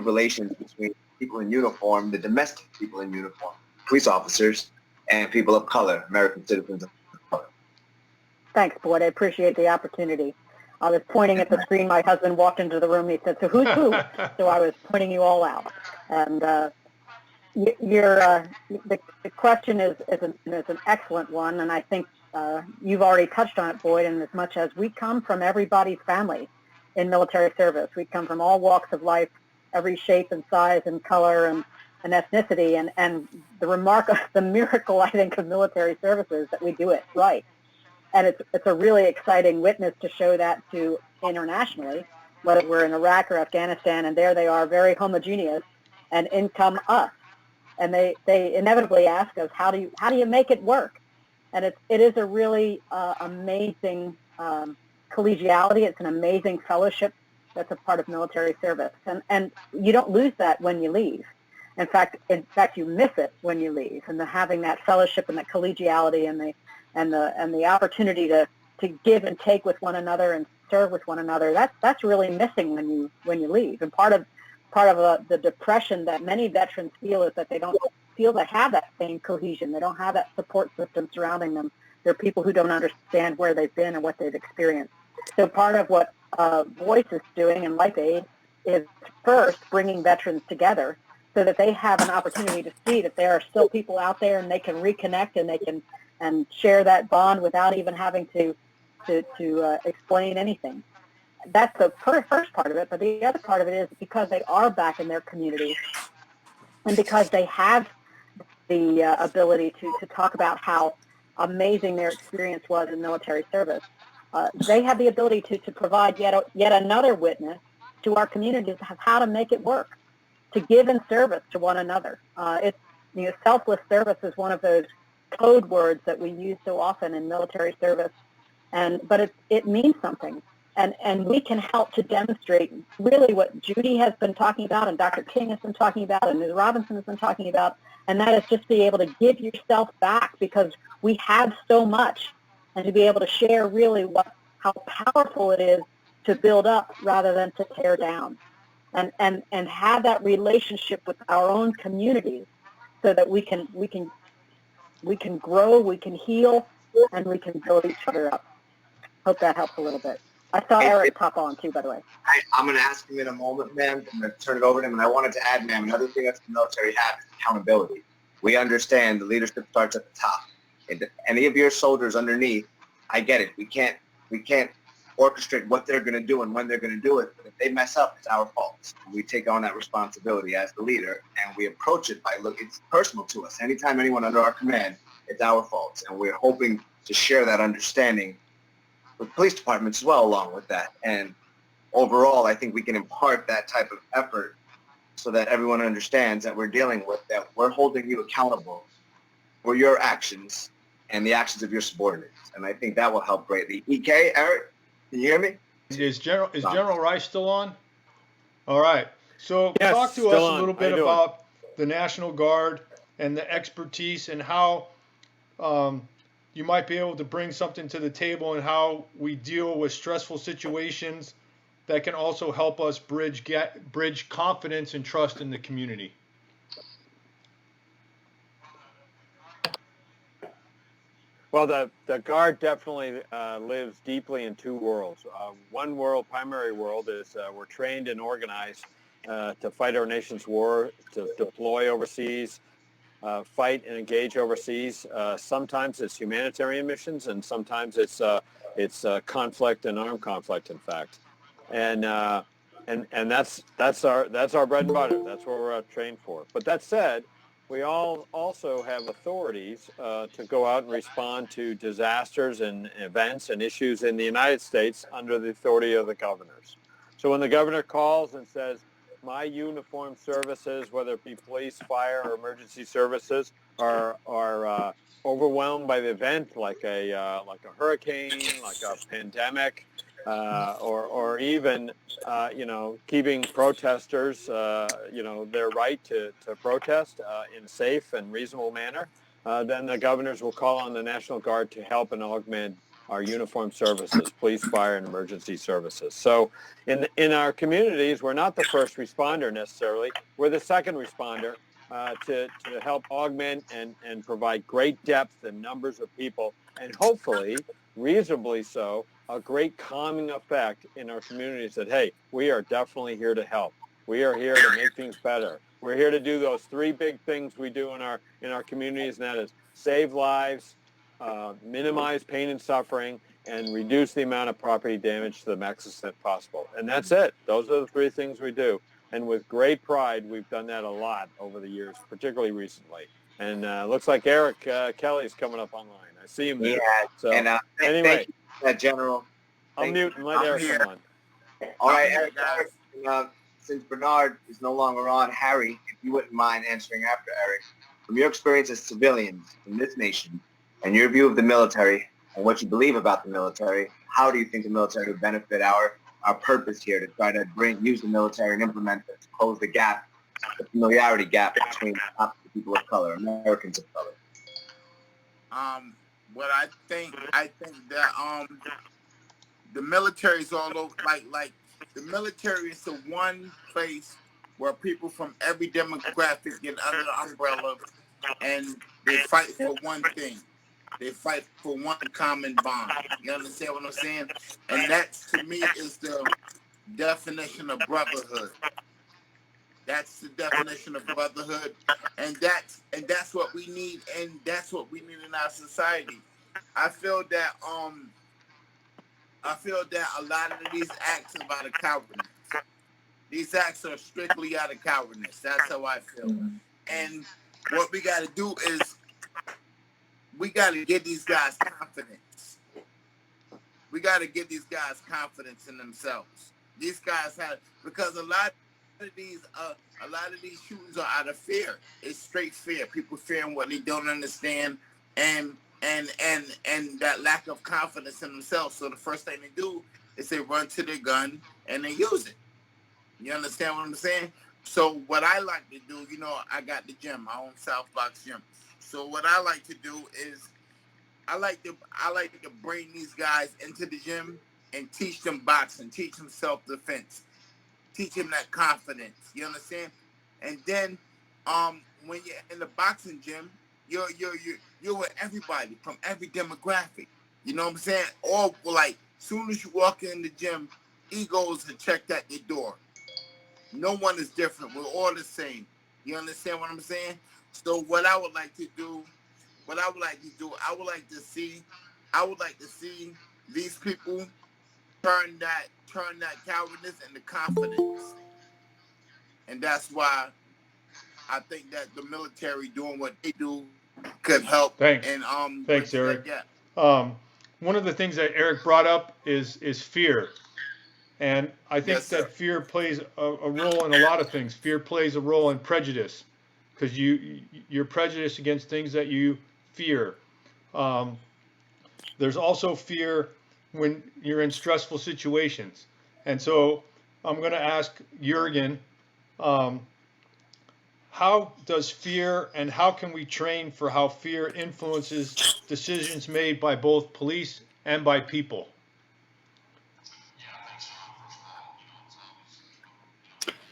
relations between people in uniform, the domestic people in uniform, police officers, and people of color, American citizens of color. Thanks, Boyd. I appreciate the opportunity. I was pointing at the screen. My husband walked into the room. He said, "So who's who?" So I was pointing you all out. And the question is an excellent one, and I think you've already touched on it, Boyd. And as much as we come from everybody's family in military service, we come from all walks of life, every shape and size and color and ethnicity. And the miracle, I think, of military service is that we do it right. And it's a really exciting witness to show that to internationally, whether we're in Iraq or Afghanistan, and there they are, very homogeneous, and in come us. And they inevitably ask us, how do you make it work? And it is a really amazing collegiality. It's an amazing fellowship that's a part of military service. And you don't lose that when you leave. In fact, you miss it when you leave. And having that fellowship and that collegiality and the opportunity to give and take with one another and serve with one another, that's really missing when you leave. And part of the depression that many veterans feel is that they don't feel they have that same cohesion. They don't have that support system surrounding them. They're people who don't understand where they've been and what they've experienced. So part of what Voice is doing and Life Aid is first bringing veterans together so that they have an opportunity to see that there are still people out there and they can reconnect and they can share that bond without even having to explain anything. that's the first part of it. But the other part of it is because they are back in their communities and because they have the ability to talk about how amazing their experience was in military service. They have the ability to provide yet another witness to our communities of how to make it work, to give in service to one another. Selfless service is one of those code words that we use so often in military service, but it means something. And we can help to demonstrate really what Judy has been talking about and Dr. King has been talking about and Ms. Robinson has been talking about, and that is just be able to give yourself back because we have so much, and to be able to share really how powerful it is to build up rather than to tear down, and have that relationship with our own communities so that we can grow, we can heal, and we can build each other up. Hope that helps a little bit. I saw Eric pop on too, by the way. I'm going to ask him in a moment, ma'am. I'm going to turn it over to him. And I wanted to add, ma'am, another thing that the military has is accountability. We understand the leadership starts at the top. And any of your soldiers underneath, I get it. We can't orchestrate what they're going to do and when they're going to do it. But if they mess up, it's our fault. We take on that responsibility as the leader, and we approach it by it's personal to us. Anytime anyone under our command, it's our fault. And we're hoping to share that understanding with police departments as well along with that. And overall, I think we can impart that type of effort so that everyone understands that we're dealing with that. We're holding you accountable for your actions and the actions of your subordinates. And I think that will help greatly. EK, Eric, can you hear me? Is General Rice still on? All right. So Yes, talk to still us on. a little How you bit doing? about the National Guard and the expertise and how you might be able to bring something to the table and how we deal with stressful situations that can also help us bridge confidence and trust in the community. Well, the Guard definitely lives deeply in two worlds. One world, primary world, is we're trained and organized to fight our nation's war, to deploy overseas, fight and engage overseas. Sometimes it's humanitarian missions, and sometimes it's conflict and armed conflict, in fact. And that's our bread and butter. That's what we're trained for. But that said, we all also have authorities to go out and respond to disasters and events and issues in the United States under the authority of the governors. So when the governor calls and says, my uniformed services, whether it be police, fire, or emergency services, are overwhelmed by the event, like a hurricane, like a pandemic, or even keeping protesters, their right to protest in a safe and reasonable manner. Then the governors will call on the National Guard to help and augment our uniformed services, police, fire, and emergency services. So in our communities, we're not the first responder necessarily. We're the second responder to help augment and provide great depth and numbers of people, and hopefully, reasonably so, a great calming effect in our communities that, hey, we are definitely here to help. We are here to make things better. We're here to do those three big things we do in our communities, and that is save lives, minimize pain and suffering, and reduce the amount of property damage to the max extent possible. And that's it. Those are the three things we do. And with great pride, we've done that a lot over the years, particularly recently. And looks like Eric Kelly's coming up online. I see him there. Yeah. So And anyway, thank you for that, General. I'll mute and let Eric come on. All right, Eric, since Bernard is no longer on, Harry, if you wouldn't mind answering after Eric, from your experience as civilians in this nation and your view of the military and what you believe about the military, how do you think the military would benefit our purpose here to try to use the military and implement it to close the gap, the familiarity gap between people of color, Americans of color? What I think that the military is all over. Like the military is the one place where people from every demographic get under the umbrella, and they fight for one thing. They fight for one common bond. You understand what I'm saying? And that, to me, is the definition of brotherhood. That's the definition of brotherhood, and that's what we need, and that's what we need in our society. I feel that I feel that a lot of these acts are out of cowardness. These acts are strictly out of cowardness. That's how I feel. And what we got to do is we got to give these guys confidence. We got to give these guys confidence in themselves. These guys have, because a lot of these shootings are out of fear. It's straight fear. People fearing what they don't understand, and that lack of confidence in themselves. So the first thing they do is they run to their gun and they use it. You understand what I'm saying? So what I like to do, you know, I got the gym, my own South Box gym. So what I like to do is I like to bring these guys into the gym and teach them boxing, teach them self-defense, teach them that confidence. You understand? And then when you're in the boxing gym, you're with everybody from every demographic. You know what I'm saying? All like soon as you walk in the gym, egos are checked at your door. No one is different. We're all the same. You understand what I'm saying? So what I would like to do, I would like to see these people turn that cowardness into confidence. And that's why I think that the military doing what they do could help. Thanks. And Thanks, Eric. One of the things that Eric brought up is fear. And I think Yes, sir. that fear plays a role in a lot of things. Fear plays a role in prejudice because you're prejudiced against things that you fear. There's also fear when you're in stressful situations. And so I'm going to ask Jurgen, how does fear and how can we train for how fear influences decisions made by both police and by people?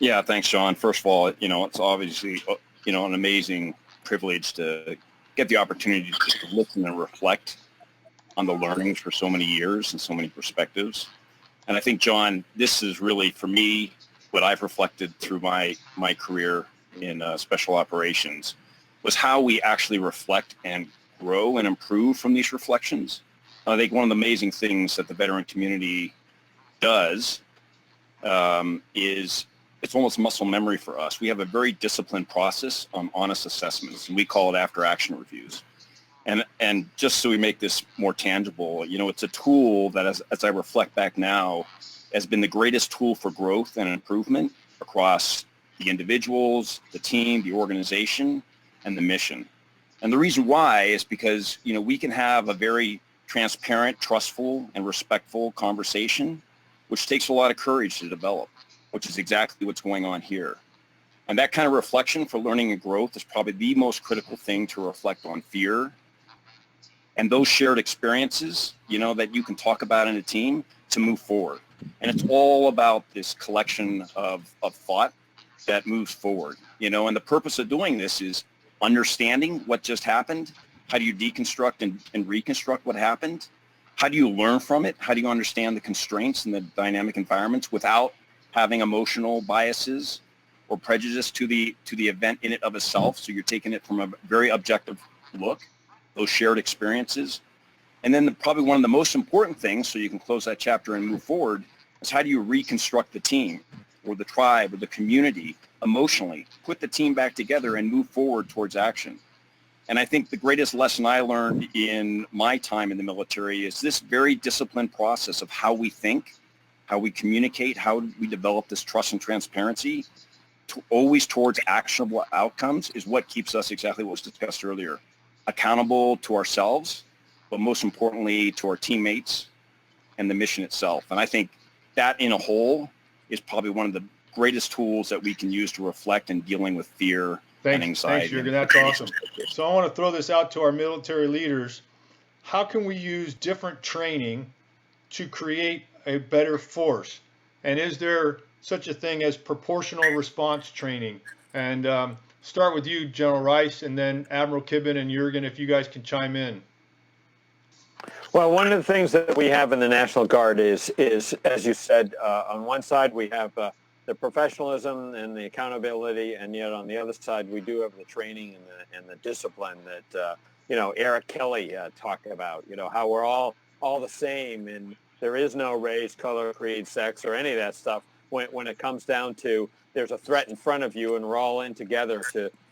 Yeah, thanks, John. First of all, you know, it's obviously, you know, an amazing privilege to get the opportunity to listen and reflect on the learnings for so many years and so many perspectives. And I think, John, this is really, for me, what I've reflected through my career in special operations was how we actually reflect and grow and improve from these reflections. I think one of the amazing things that the veteran community does is it's almost muscle memory for us. We have a very disciplined process on honest assessments, and we call it after action reviews. And just so we make this more tangible, you know, it's a tool that as I reflect back now has been the greatest tool for growth and improvement across the individuals, the team, the organization, and the mission. And the reason why is because, you know, we can have a very transparent, trustful, and respectful conversation, which takes a lot of courage to develop, which is exactly what's going on here. And that kind of reflection for learning and growth is probably the most critical thing to reflect on fear and those shared experiences, you know, that you can talk about in a team to move forward. And it's all about this collection of thought that moves forward, you know, and the purpose of doing this is understanding what just happened. How do you deconstruct and reconstruct what happened? How do you learn from it? How do you understand the constraints and the dynamic environments without having emotional biases or prejudice to the event in it of itself? So you're taking it from a very objective look, those shared experiences. And then probably one of the most important things, so you can close that chapter and move forward, is how do you reconstruct the team or the tribe or the community emotionally, put the team back together and move forward towards action. And I think the greatest lesson I learned in my time in the military is this very disciplined process of how we think, how we communicate, how we develop this trust and transparency always towards actionable outcomes is what keeps us, exactly what was discussed earlier, accountable to ourselves, but most importantly to our teammates and the mission itself. And I think that in a whole is probably one of the greatest tools that we can use to reflect in dealing with fear and anxiety. Thanks, Jurgen. That's awesome. So I want to throw this out to our military leaders. How can we use different training to create a better force? And is there such a thing as proportional response training? And start with you, General Rice, and then Admiral Kibben and Jurgen, if you guys can chime in. Well, one of the things that we have in the National Guard is as you said, on one side we have the professionalism and the accountability, and yet on the other side we do have the training and the discipline that you know, Eric Kelly talked about. You know, how we're all the same, and there is no race, color, creed, sex, or any of that stuff when it comes down to there's a threat in front of you and we're all in together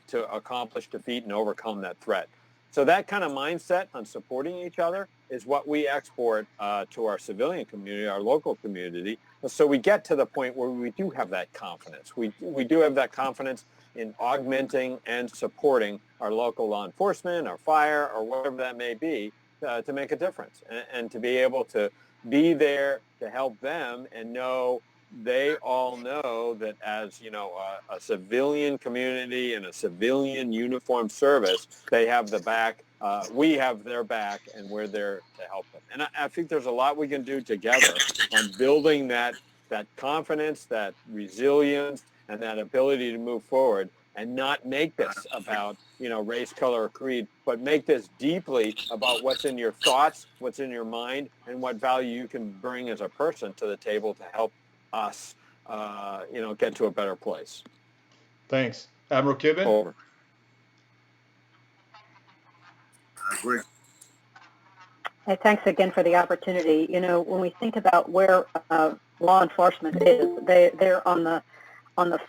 to accomplish, defeat, and overcome that threat. So that kind of mindset on supporting each other is what we export to our civilian community, our local community. So we get to the point where we do have that confidence. We do have that confidence in augmenting and supporting our local law enforcement, our fire, or whatever that may be, to make a difference and to be able to be there to help them and know they all know that as, you know, a civilian community and a civilian uniformed service, they have the back, we have their back, and we're there to help them. And I think there's a lot we can do together on building that confidence, that resilience, and that ability to move forward and not make this about, you know, race, color, or creed, but make this deeply about what's in your thoughts, what's in your mind, and what value you can bring as a person to the table to help us, you know, get to a better place. Thanks. Admiral Kibben? Over. I agree. Hey, thanks again for the opportunity. You know, when we think about where law enforcement is, they're on the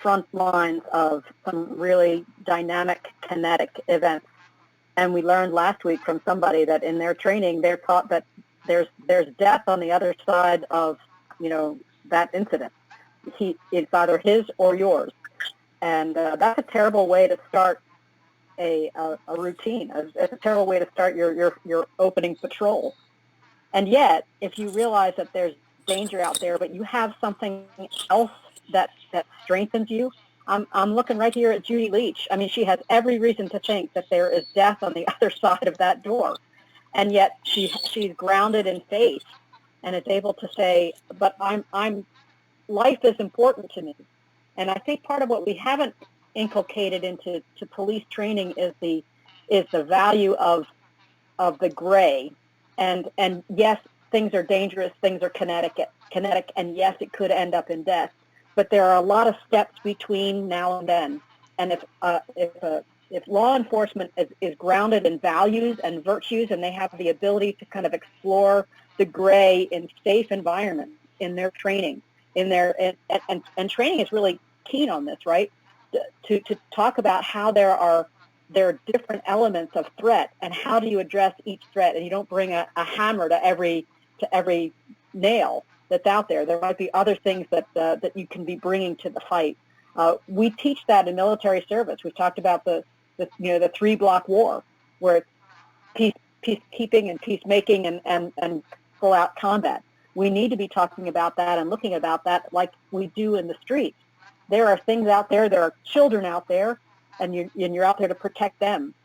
front lines of some really dynamic, kinetic events. And we learned last week from somebody that in their training, they're taught that there's death on the other side of, you know, that incident. It's either his or yours. And that's a terrible way to start a routine. It's a terrible way to start your opening patrol. And yet, if you realize that there's danger out there, but you have something else that strengthens you, I'm looking right here at Judy Leach. I mean, she has every reason to think that there is death on the other side of that door. And yet she's grounded in faith and is able to say, but life is important to me. And I think part of what we haven't inculcated into police training is the value of the gray. And yes, things are dangerous, things are kinetic, and yes, it could end up in death. But there are a lot of steps between now and then. And if law enforcement is grounded in values and virtues, and they have the ability to kind of explore the gray in safe environments in their training, and training is really keen on this, right? To talk about how there are different elements of threat, and how do you address each threat, and you don't bring a hammer to every nail that's out there. There might be other things that you can be bringing to the fight. We teach that in military service. We've talked about the 3-block war, where it's peacekeeping and peacemaking and full out combat. We need to be talking about that and looking about that like we do in the streets. There are things out there. There are children out there, and you're out there to protect them.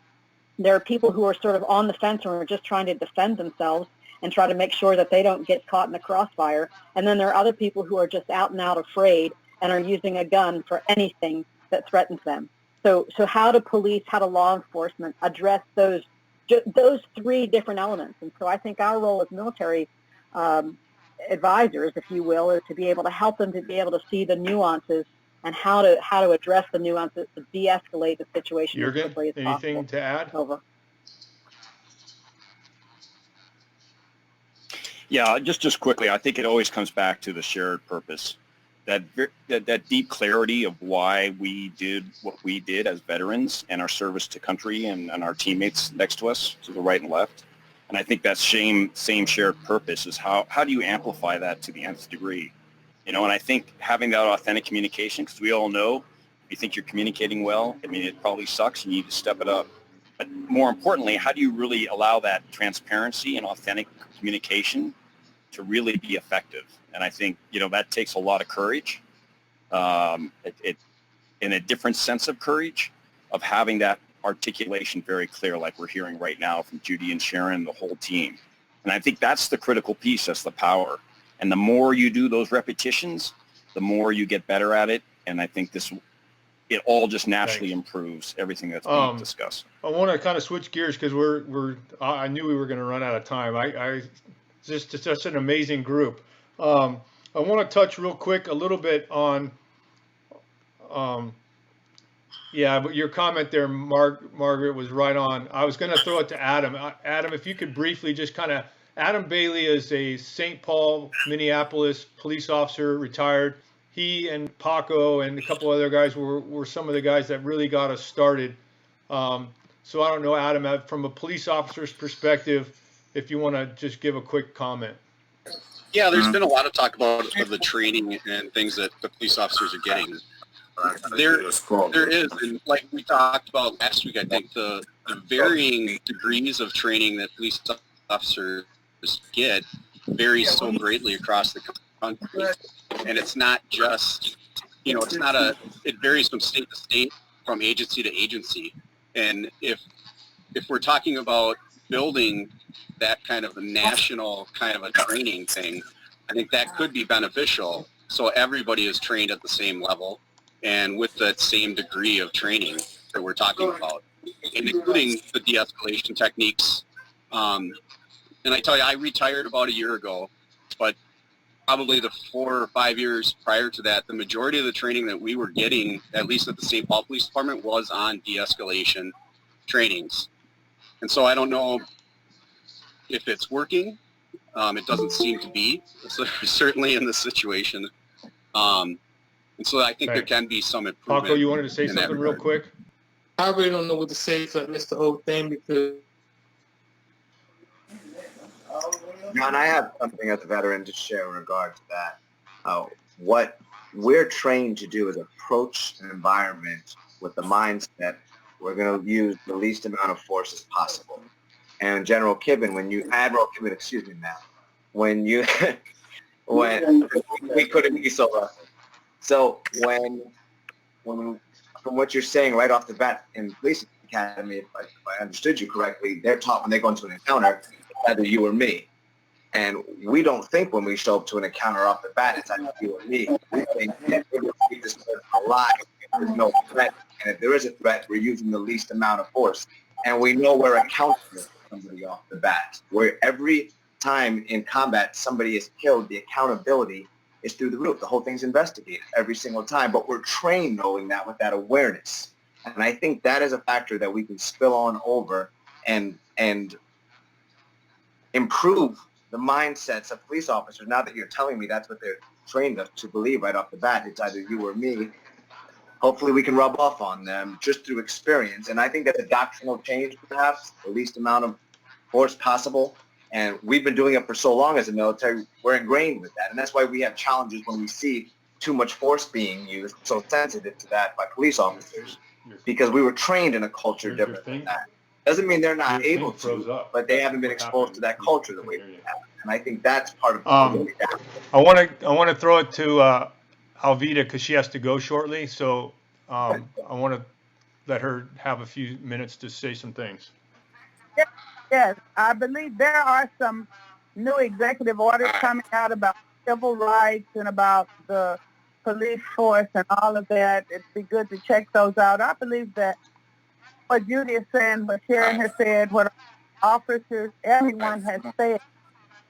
There are people who are sort of on the fence and are just trying to defend themselves and try to make sure that they don't get caught in the crossfire. And then there are other people who are just out and out afraid and are using a gun for anything that threatens them. So how do police, how do law enforcement address those 3 different elements? And so I think our role as military advisors, if you will, is to be able to help them to be able to see the nuances and how to address the nuances to de-escalate the situation as quickly as possible. Anything to add? Over. Yeah, just quickly, I think it always comes back to the shared purpose, that deep clarity of why we did what we did as veterans and our service to country and our teammates next to us, to the right and left. And I think that same shared purpose is how do you amplify that to the nth degree? You know, and I think having that authentic communication, because we all know if you think you're communicating well, I mean, it probably sucks. You need to step it up. But more importantly, how do you really allow that transparency and authentic communication to really be effective? And I think, you know, that takes a lot of courage, in a different sense of courage, of having that articulation very clear, like we're hearing right now from Judy and Sharon, the whole team. And I think that's the critical piece. That's the power. And the more you do those repetitions, the more you get better at it. And I think it all just naturally improves everything that's being discussed. I want to kind of switch gears because I knew we were going to run out of time. Just such an amazing group. I want to touch real quick a little bit on, but your comment there, Margaret, was right on. I was going to throw it to Adam. Adam, if you could briefly just kind of Adam Bailey is a St. Paul, Minneapolis police officer, retired. He and Paco and a couple other guys were some of the guys that really got us started. Um, so I don't know, Adam, from a police officer's perspective, if you want to just give a quick comment. Yeah, there's been a lot of talk about the training and things that the police officers are getting. There is, and like we talked about last week, I think the varying degrees of training that police officers get varies so greatly across the country. And it's not just, it varies from state to state, from agency to agency. And if we're talking about building that kind of a national kind of a training thing, I think that could be beneficial. So everybody is trained at the same level and with that same degree of training that we're talking about, and including the de-escalation techniques. And I tell you, I retired about a year ago, but probably the 4 or 5 years prior to that, the majority of the training that we were getting, at least at the St. Paul Police Department, was on de-escalation trainings. And so I don't know if it's working. It doesn't seem to be, certainly in this situation. And so I think there can be some improvement. Paco, you wanted to say something real quick? I really don't know what to say because I missed the whole thing because. John, I have something as a veteran to share in regard to that. What we're trained to do is approach an environment with the mindset we're going to use the least amount of force as possible. And Admiral Kibben, excuse me, ma'am, when we couldn't be so rough. So when from what you're saying right off the bat in the police academy, if I understood you correctly, they're taught when they go into an encounter, either you or me. And we don't think when we show up to an encounter off the bat, it's either you or me. We think we just alive. There's no threat. And if there is a threat, we're using the least amount of force. And we know we're accountable for somebody off the bat. Where every time in combat somebody is killed, the accountability is through the roof. The whole thing's investigated every single time. But we're trained knowing that with that awareness. And I think that is a factor that we can spill on over and improve the mindsets of police officers. Now that you're telling me that's what they're trained to believe right off the bat, it's either you or me. Hopefully we can rub off on them just through experience. And I think that's a doctrinal change, perhaps, the least amount of force possible. And we've been doing it for so long as a military, we're ingrained with that. And that's why we have challenges when we see too much force being used, so sensitive to that by police officers, because we were trained in a culture different than that. Doesn't mean they're not able to, but they haven't been exposed to that culture the way we have. And I think that's part of I want to throw it to Alvita because she has to go shortly. So I want to let her have a few minutes to say some things. Yes, I believe there are some new executive orders coming out about civil rights and about the police force and all of that. It'd be good to check those out. I believe that what Judy is saying, what Sharon has said, what officers, everyone has said,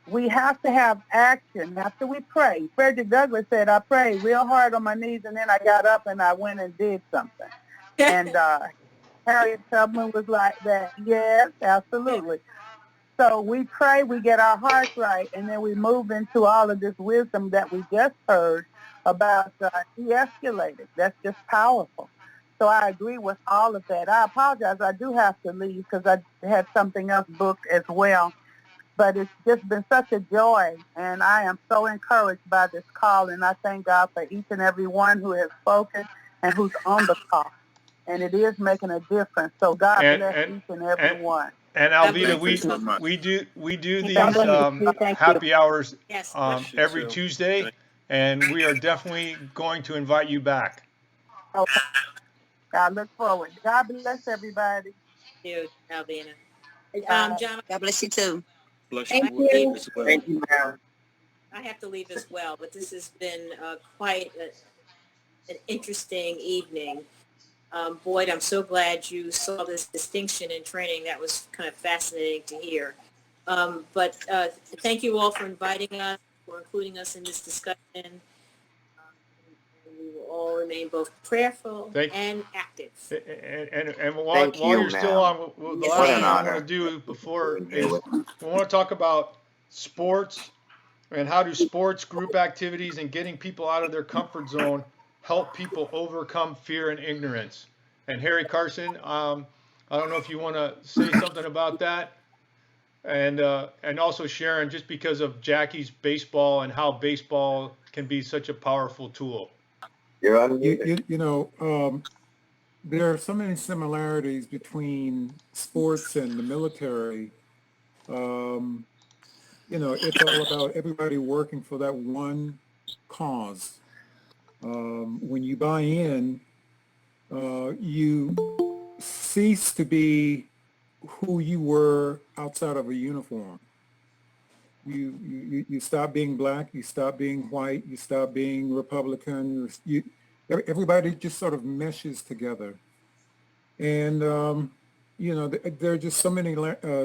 we have to have action after we pray. Frederick Douglass said, I prayed real hard on my knees, and then I got up and I went and did something. And Harriet Tubman was like that. Yes, absolutely. So we pray, we get our hearts right, and then we move into all of this wisdom that we just heard about de-escalating. That's just powerful. So I agree with all of that. I apologize. I do have to leave because I had something else booked as well. But it's just been such a joy, and I am so encouraged by this call, and I thank God for each and every one who has spoken and who's on the call. And it is making a difference. So God bless each and every one. And Alvita, we do these happy hours every Tuesday, and we are definitely going to invite you back. Okay. I look forward. God bless everybody. Thank you, Alvina. John, God bless you too. Thank you. Thank you, ma'am. I have to leave as well, but this has been quite an interesting evening. Boyd, I'm so glad you saw this distinction in training. That was kind of fascinating to hear. But thank you all for inviting us, for including us in this discussion. We will all remain both prayerful and active. And while you're still on, the last thing I want to do before is we want to talk about sports and how do sports, group activities, and getting people out of their comfort zone help people overcome fear and ignorance. And Harry Carson, I don't know if you want to say something about that, and also Sharon, just because of Jackie's baseball and how baseball can be such a powerful tool. You're unmuted. There are so many similarities between sports and the military. It's all about everybody working for that one cause. When you buy in, you cease to be who you were outside of a uniform. You stop being black, you stop being white, you stop being Republican. Everybody just sort of meshes together. And, there are just so many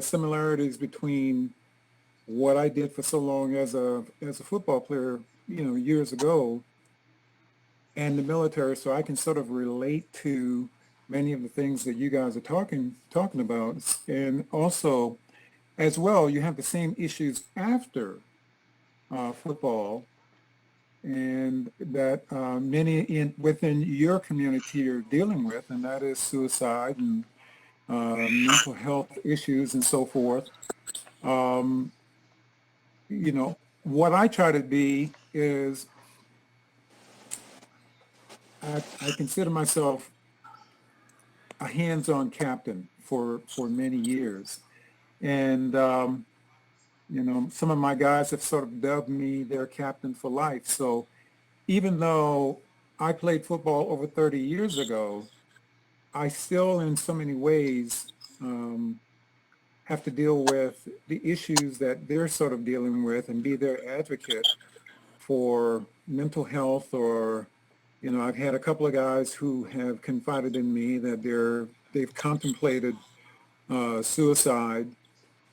similarities between what I did for so long as a football player, years ago, and the military. So I can sort of relate to many of the things that you guys are talking about. And also, as well, you have the same issues after football, and that many within your community are dealing with, and that is suicide and mental health issues and so forth. What I try to be is I consider myself a hands-on captain for many years. And, some of my guys have sort of dubbed me their captain for life. So even though I played football over 30 years ago, I still, in so many ways, have to deal with the issues that they're sort of dealing with and be their advocate for mental health. Or, I've had a couple of guys who have confided in me that they've contemplated suicide,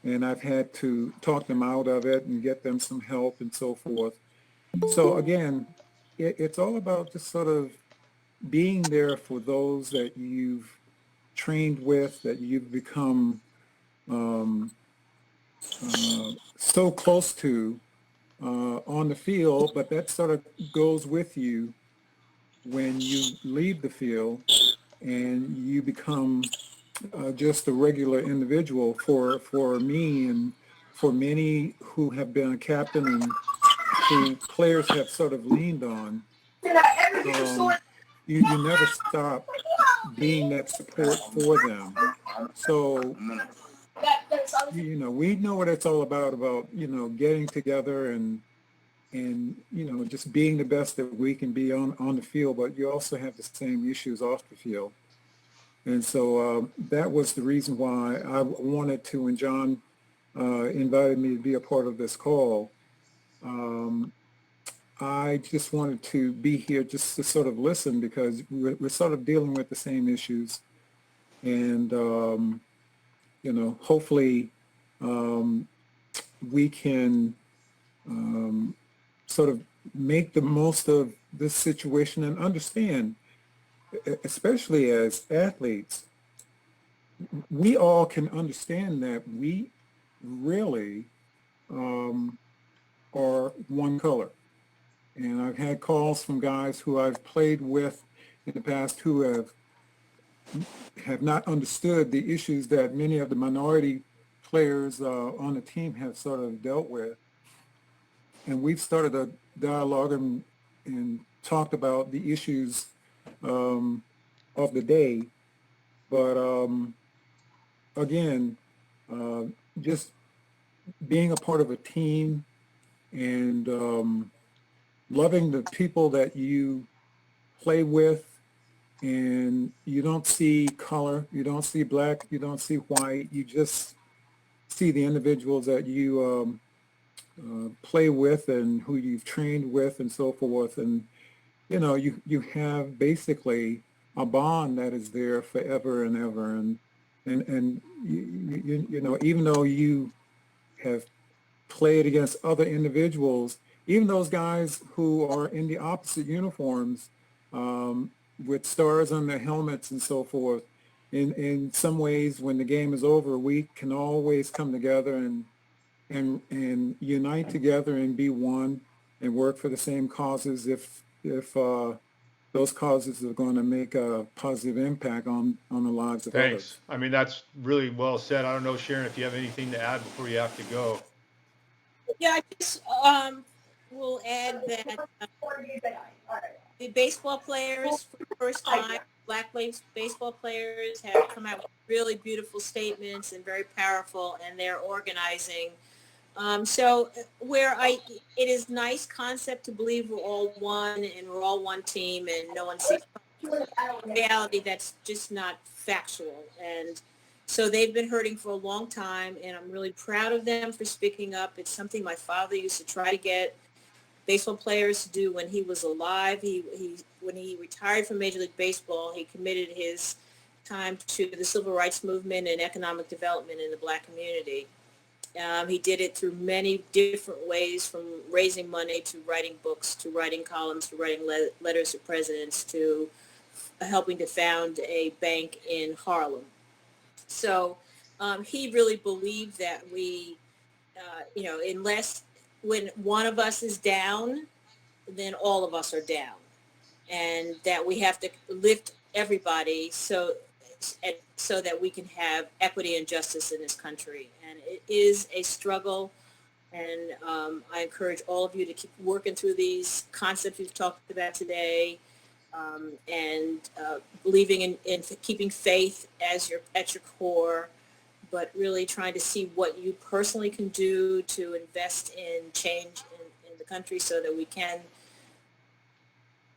and I've had to talk them out of it and get them some help and so forth. So again, it's all about just sort of being there for those that you've trained with, that you've become so close to on the field, but that sort of goes with you when you leave the field and you become just a regular individual. For me and for many who have been a captain and who players have sort of leaned on, you never stop being that support for them. So, we know what it's all about, getting together and just being the best that we can be on the field, but you also have the same issues off the field. And so that was the reason why I wanted to, when John invited me to be a part of this call, I just wanted to be here just to sort of listen, because we're sort of dealing with the same issues. And, hopefully we can sort of make the most of this situation and understand, especially as athletes, we all can understand that we really are one color. And I've had calls from guys who I've played with in the past who have not understood the issues that many of the minority players on the team have sort of dealt with. And we've started a dialogue and talked about the issues of the day. But again, just being a part of a team and loving the people that you play with, and you don't see color, you don't see black, you don't see white, you just see the individuals that you play with and who you've trained with and so forth. And, you have basically a bond that is there forever and ever. And even though you have played against other individuals, even those guys who are in the opposite uniforms, with stars on their helmets and so forth, in some ways, when the game is over, we can always come together and and unite together and be one and work for the same causes if those causes are going to make a positive impact on the lives of Thanks. others. I mean, that's really well said. I don't know, Sharon, if you have anything to add before you have to go. Yeah, I just will add that the baseball players, for the first time, black baseball players have come out with really beautiful statements and very powerful, and they're organizing. So it is nice concept to believe we're all one and we're all one team and no one sees reality that's just not factual. And so they've been hurting for a long time, and I'm really proud of them for speaking up. It's something my father used to try to get baseball players to do when he was alive. When he retired from Major League Baseball, he committed his time to the civil rights movement and economic development in the black community. He did it through many different ways, from raising money to writing books to writing columns to writing letters to presidents to helping to found a bank in Harlem. So he really believed that we, unless when one of us is down, then all of us are down, and that we have to lift everybody so that we can have equity and justice in this country. And it is a struggle, and I encourage all of you to keep working through these concepts we've talked about today, and believing in keeping faith at your core, but really trying to see what you personally can do to invest in change in the country so that we can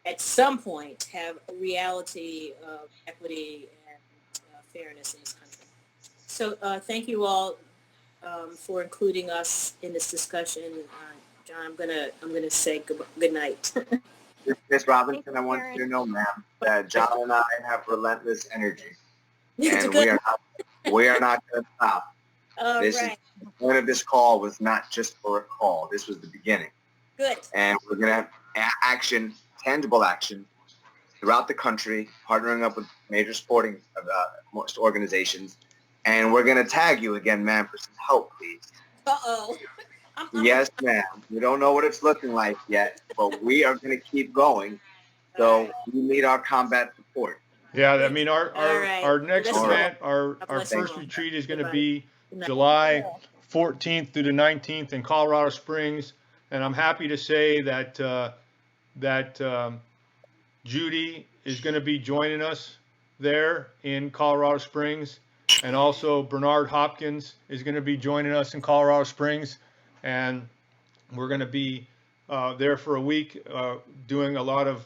at some point have a reality of equity and fairness in this country. So thank you all for including us in this discussion. John, I'm gonna say good night. Ms. Robinson, I want you to know, ma'am, that John and I have relentless energy, and we are not going to stop. All This right. is the point of this call was not just for a call. This was the beginning. Good. And we're going to have action, tangible action, throughout the country, partnering up with major sporting organizations, and we're going to tag you again, ma'am, for some help, please. Uh-oh. Yes, ma'am. We don't know what it's looking like yet, but we are going to keep going. So we need our combat support. Yeah, I mean, our right. our next Bless you event, all. our bless you first all. retreat is going to Goodbye. be Good night. July 14th through the 19th in Colorado Springs, and I'm happy to say that Judy is going to be joining us there in Colorado Springs, and also Bernard Hopkins is going to be joining us in Colorado Springs, and we're going to be there for a week doing a lot of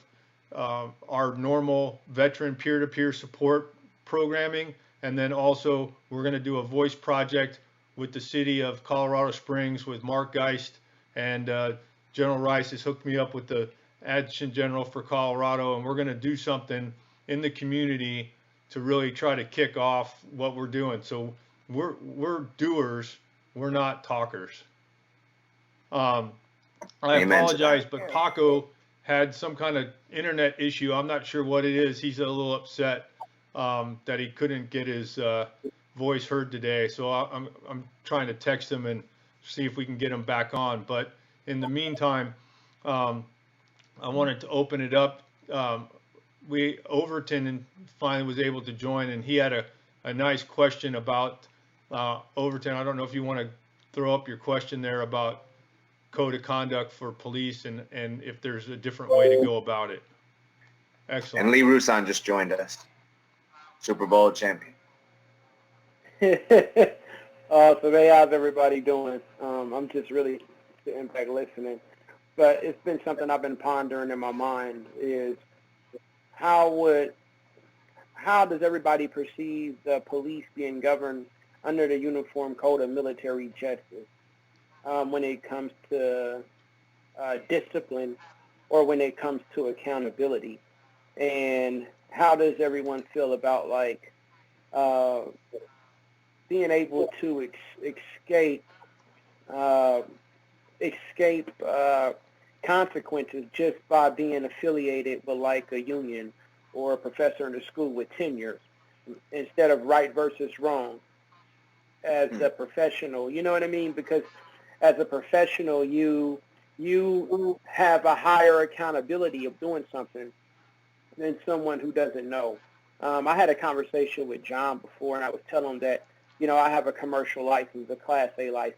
our normal veteran peer-to-peer support programming, and then also we're going to do a voice project with the city of Colorado Springs with Mark Geist, and General Rice has hooked me up with the Adjutant General for Colorado, and we're going to do something in the community to really try to kick off what we're doing. So we're doers, we're not talkers. I apologize, but Paco had some kind of internet issue. I'm not sure what it is. He's a little upset that he couldn't get his voice heard today. So I'm trying to text him and see if we can get him back on. But in the meantime, I wanted to open it up. Overton finally was able to join, and he had a nice question about Overton. I don't know if you want to throw up your question there about code of conduct for police and if there's a different way to go about it. Excellent. And Lee Rusan just joined us, Super Bowl champion. So how's everybody doing? I'm just really sitting back listening. But it's been something I've been pondering in my mind is how does everybody perceive the police being governed under the Uniform Code of Military Justice when it comes to discipline or when it comes to accountability? And how does everyone feel about being able to escape consequences just by being affiliated with like a union or a professor in the school with tenure instead of right versus wrong as a professional? You know what I mean? Because as a professional, you have a higher accountability of doing something than someone who doesn't know. I had a conversation with John before, and I was telling him that, I have a commercial license, a Class A license.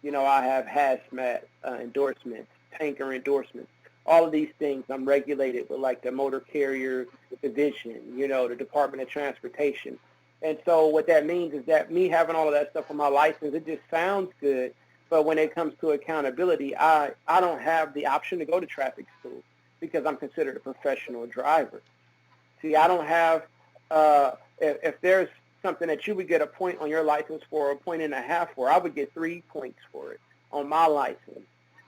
I have hazmat endorsements, tanker endorsements, all of these things. I'm regulated with like the Motor Carrier Division, the Department of Transportation. And so what that means is that me having all of that stuff on my license, it just sounds good. But when it comes to accountability, I don't have the option to go to traffic school because I'm considered a professional driver. See, I don't have, if there's something that you would get a point on your license for, a point and a half for, I would get 3 points for it on my license.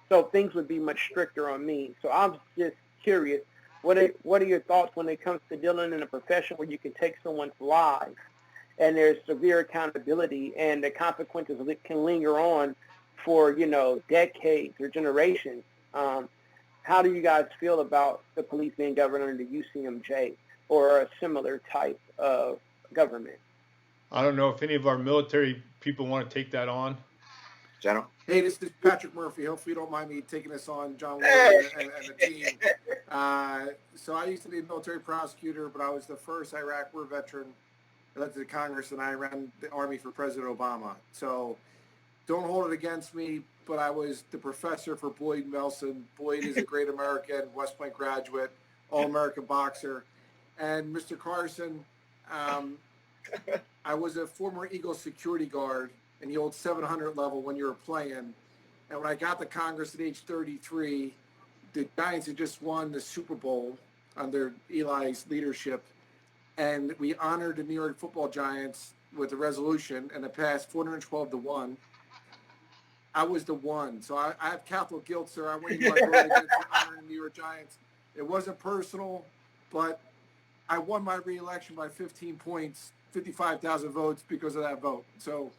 So things would be much stricter on me. So I'm just curious, what are your thoughts when it comes to dealing in a profession where you can take someone's life and there's severe accountability and the consequences can linger on for, decades or generations? How do you guys feel about the police being governed under the UCMJ or a similar type of government? I don't know if any of our military people want to take that on. General? Hey, this is Patrick Murphy. Hopefully you don't mind me taking this on, John Ward and the team. So I used to be a military prosecutor, but I was the first Iraq War veteran elected to Congress, and I ran the Army for President Obama. So don't hold it against me, but I was the professor for Boyd Nelson. Boyd is a great American, West Point graduate, All-American boxer. And Mr. Carson, I was a former Eagle security guard in the old 700 level when you were playing. And when I got to Congress at age 33, the Giants had just won the Super Bowl under Eli's leadership. And we honored the New York Football Giants with a resolution, and it passed 412-1. I was the one. So I have Catholic guilt, sir. I went into my vote against honoring the New York Giants. It wasn't personal, but I won my re-election by 15 points, 55,000 votes because of that vote. So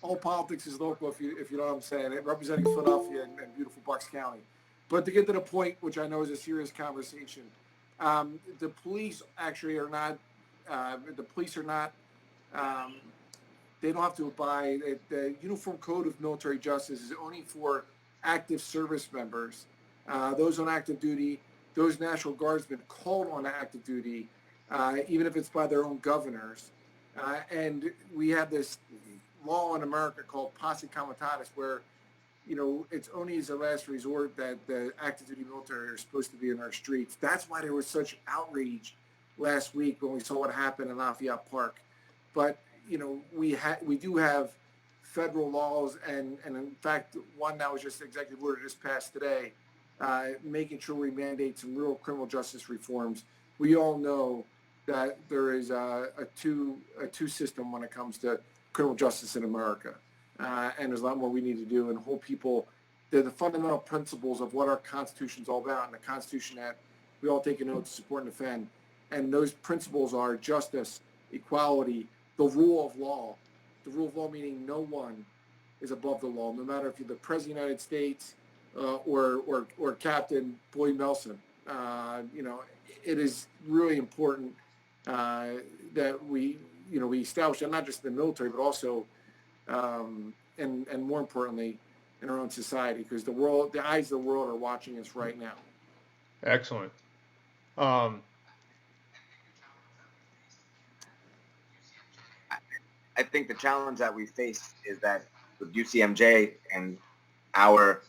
all politics is local, if you know what I'm saying, representing Philadelphia and beautiful Bucks County. But to get to the point, which I know is a serious conversation, the police actually are not, they don't have to abide. The Uniform Code of Military Justice is only for active service members, those on active duty, those National Guardsmen called on active duty, even if it's by their own governors. And we have this law in America called posse comitatus, where, it's only as a last resort that the active duty military are supposed to be in our streets. That's why there was such outrage last week when we saw what happened in Lafayette Park. But, we do have federal laws, and in fact, one that was just executive order just passed today, making sure we mandate some real criminal justice reforms. We all know that there is a two system when it comes to criminal justice in America. And there's a lot more we need to do and hold people to the fundamental principles of what our Constitution is all about, and the Constitution that we all take an oath to support and defend. And those principles are justice, equality, the rule of law. The rule of law meaning no one is above the law, no matter if you're the President of the United States or Captain Boyd Nelson. It is really important that we establish that not just in the military, but also, and more importantly, in our own society, because the eyes of the world are watching us right now. Excellent. I think the challenge that we face is that with UCMJ and our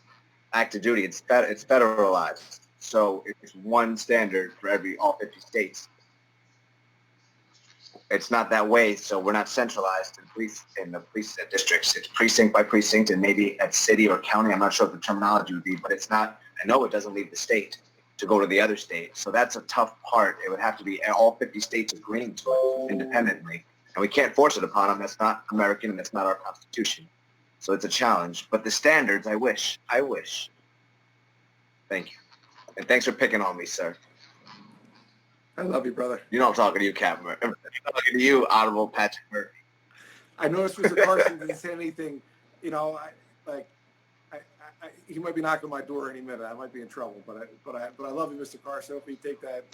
active duty, it's federalized. So it's one standard for all 50 states. It's not that way, so we're not centralized in the police districts. It's precinct by precinct, and maybe at city or county. I'm not sure what the terminology would be, but it's not. I know it doesn't leave the state to go to the other state. So that's a tough part. It would have to be all 50 states agreeing to it independently. And we can't force it upon them. That's not American, and that's not our Constitution. So it's a challenge. But the standards, I wish. Thank you. And thanks for picking on me, sir. I love you, brother. You know I'm talking to you, Captain Murphy. I'm talking to you, Honorable Patrick Murphy. I noticed Mr. Carson didn't say anything. He might be knocking on my door any minute. I might be in trouble, but I love you, Mr. Carson. Hope you take that